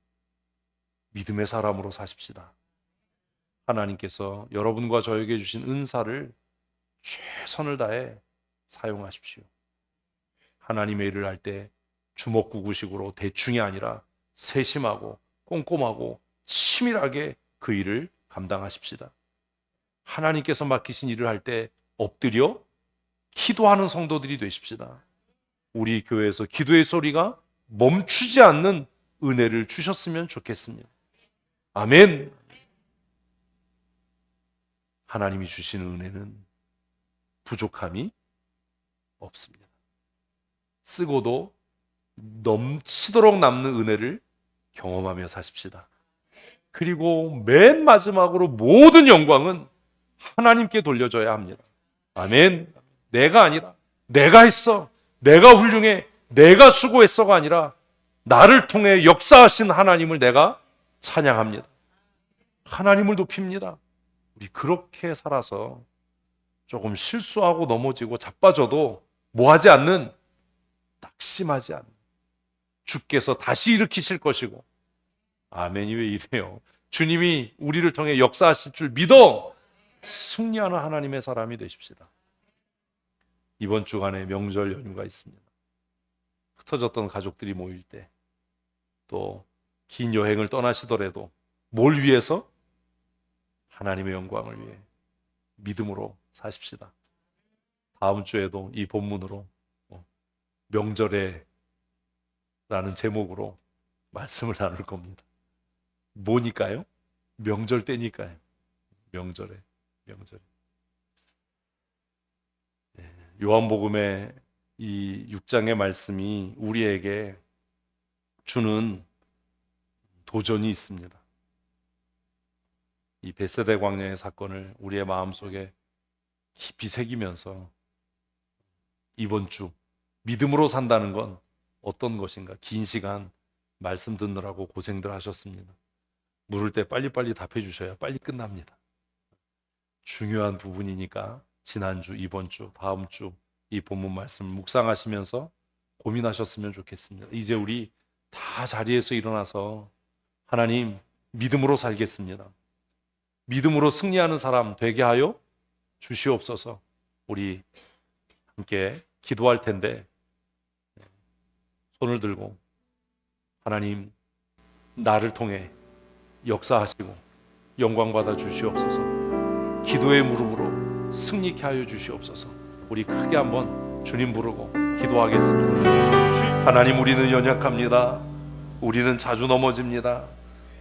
믿음의 사람으로 사십시다. 하나님께서 여러분과 저에게 주신 은사를 최선을 다해 사용하십시오. 하나님의 일을 할 때 주먹구구식으로 대충이 아니라 세심하고 꼼꼼하고 치밀하게 그 일을 감당하십시다. 하나님께서 맡기신 일을 할 때 엎드려 기도하는 성도들이 되십시다. 우리 교회에서 기도의 소리가 멈추지 않는 은혜를 주셨으면 좋겠습니다. 아멘. 하나님이 주시는 은혜는 부족함이 없습니다. 쓰고도 넘치도록 남는 은혜를 경험하며 사십시다. 그리고 맨 마지막으로 모든 영광은 하나님께 돌려줘야 합니다. 아멘. 내가 아니라, 내가 했어, 내가 훌륭해, 내가 수고했어가 아니라 나를 통해 역사하신 하나님을 내가 찬양합니다. 하나님을 높입니다. 우리 그렇게 살아서 조금 실수하고 넘어지고 자빠져도 뭐하지 않는, 낙심하지 않는, 주께서 다시 일으키실 것이고. 아멘이 왜 이래요? 주님이 우리를 통해 역사하실 줄 믿어 승리하는 하나님의 사람이 되십시다. 이번 주간에 명절 연휴가 있습니다. 흩어졌던 가족들이 모일 때, 또 긴 여행을 떠나시더라도 뭘 위해서? 하나님의 영광을 위해 믿음으로 사십시다. 다음 주에도 이 본문으로 명절에 라는 제목으로 말씀을 나눌 겁니다. 뭐니까요? 명절 때니까요. 명절에. 요한복음의 이 6장의 말씀이 우리에게 주는 도전이 있습니다. 이 벳세다 광야의 사건을 우리의 마음속에 깊이 새기면서 이번 주 믿음으로 산다는 건 어떤 것인가? 긴 시간 말씀 듣느라고 고생들 하셨습니다. 물을 때 빨리빨리 답해 주셔야 빨리 끝납니다. 중요한 부분이니까 지난주, 이번 주, 다음 주 이 본문 말씀을 묵상하시면서 고민하셨으면 좋겠습니다. 이제 우리 다 자리에서 일어나서 하나님, 믿음으로 살겠습니다. 믿음으로 승리하는 사람 되게 하여 주시옵소서. 우리 함께 기도할 텐데 손을 들고 하나님 나를 통해 역사하시고 영광 받아 주시옵소서. 기도의 무릎으로 승리케 하여 주시옵소서. 우리 크게 한번 주님 부르고 기도하겠습니다. 하나님, 우리는 연약합니다. 우리는 자주 넘어집니다.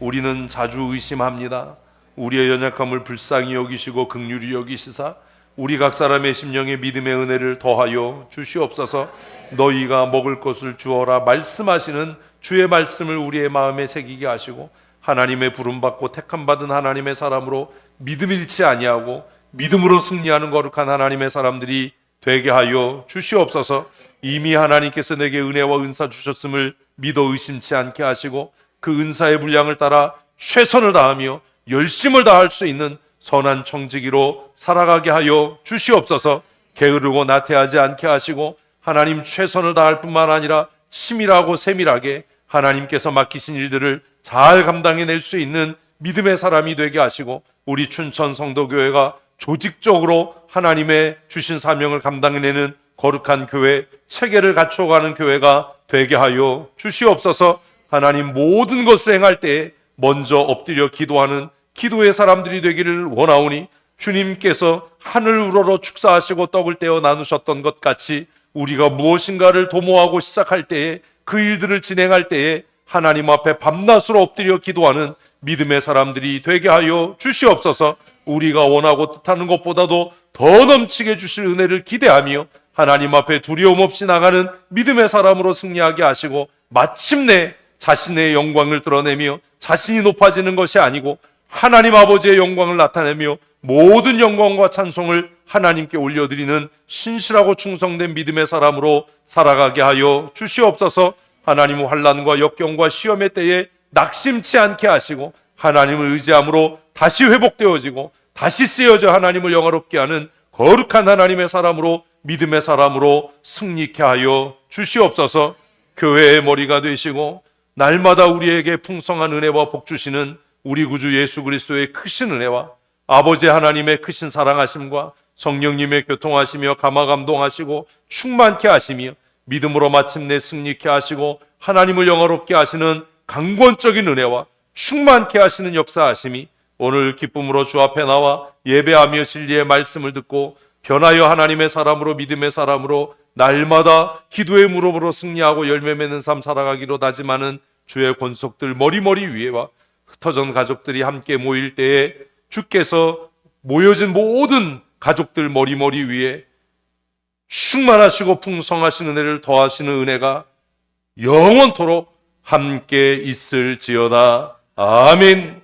우리는 자주 의심합니다. 우리의 연약함을 불쌍히 여기시고 긍휼히 여기시사 우리 각 사람의 심령에 믿음의 은혜를 더하여 주시옵소서. 너희가 먹을 것을 주어라 말씀하시는 주의 말씀을 우리의 마음에 새기게 하시고 하나님의 부름받고 택함받은 하나님의 사람으로 믿음 잃지 아니하고 믿음으로 승리하는 거룩한 하나님의 사람들이 되게 하여 주시옵소서. 이미 하나님께서 내게 은혜와 은사 주셨음을 믿어 의심치 않게 하시고 그 은사의 분량을 따라 최선을 다하며 열심을 다할 수 있는 선한 청지기로 살아가게 하여 주시옵소서. 게으르고 나태하지 않게 하시고 하나님 최선을 다할 뿐만 아니라 치밀하고 세밀하게 하나님께서 맡기신 일들을 잘 감당해낼 수 있는 믿음의 사람이 되게 하시고 우리 춘천 성도교회가 조직적으로 하나님의 주신 사명을 감당해내는 거룩한 교회, 체계를 갖춰가는 교회가 되게 하여 주시옵소서. 하나님, 모든 것을 행할 때에 먼저 엎드려 기도하는 기도의 사람들이 되기를 원하오니 주님께서 하늘 우러러 축사하시고 떡을 떼어 나누셨던 것 같이 우리가 무엇인가를 도모하고 시작할 때에 그 일들을 진행할 때에 하나님 앞에 밤낮으로 엎드려 기도하는 믿음의 사람들이 되게 하여 주시옵소서. 우리가 원하고 뜻하는 것보다도 더 넘치게 주실 은혜를 기대하며 하나님 앞에 두려움 없이 나가는 믿음의 사람으로 승리하게 하시고 마침내 자신의 영광을 드러내며 자신이 높아지는 것이 아니고 하나님 아버지의 영광을 나타내며 모든 영광과 찬송을 하나님께 올려드리는 신실하고 충성된 믿음의 사람으로 살아가게 하여 주시옵소서. 하나님, 환난과 역경과 시험의 때에 낙심치 않게 하시고 하나님을 의지함으로 다시 회복되어지고 다시 쓰여져 하나님을 영화롭게 하는 거룩한 하나님의 사람으로 믿음의 사람으로 승리케 하여 주시옵소서. 교회의 머리가 되시고 날마다 우리에게 풍성한 은혜와 복 주시는 우리 구주 예수 그리스도의 크신 은혜와 아버지 하나님의 크신 사랑하심과 성령님의 교통하시며 감화감동하시고 충만케 하시며 믿음으로 마침내 승리케 하시고 하나님을 영화롭게 하시는 강권적인 은혜와 충만케 하시는 역사하심이 오늘 기쁨으로 주 앞에 나와 예배하며 진리의 말씀을 듣고 변하여 하나님의 사람으로 믿음의 사람으로 날마다 기도의 무릎으로 승리하고 열매 맺는 삶 살아가기로 다짐하는 주의 권속들 머리머리 위에와 흩어진 가족들이 함께 모일 때에 주께서 모여진 모든 가족들 머리머리 위에 충만하시고 풍성하신 은혜를 더하시는 은혜가 영원토록 함께 있을지어다. 아멘.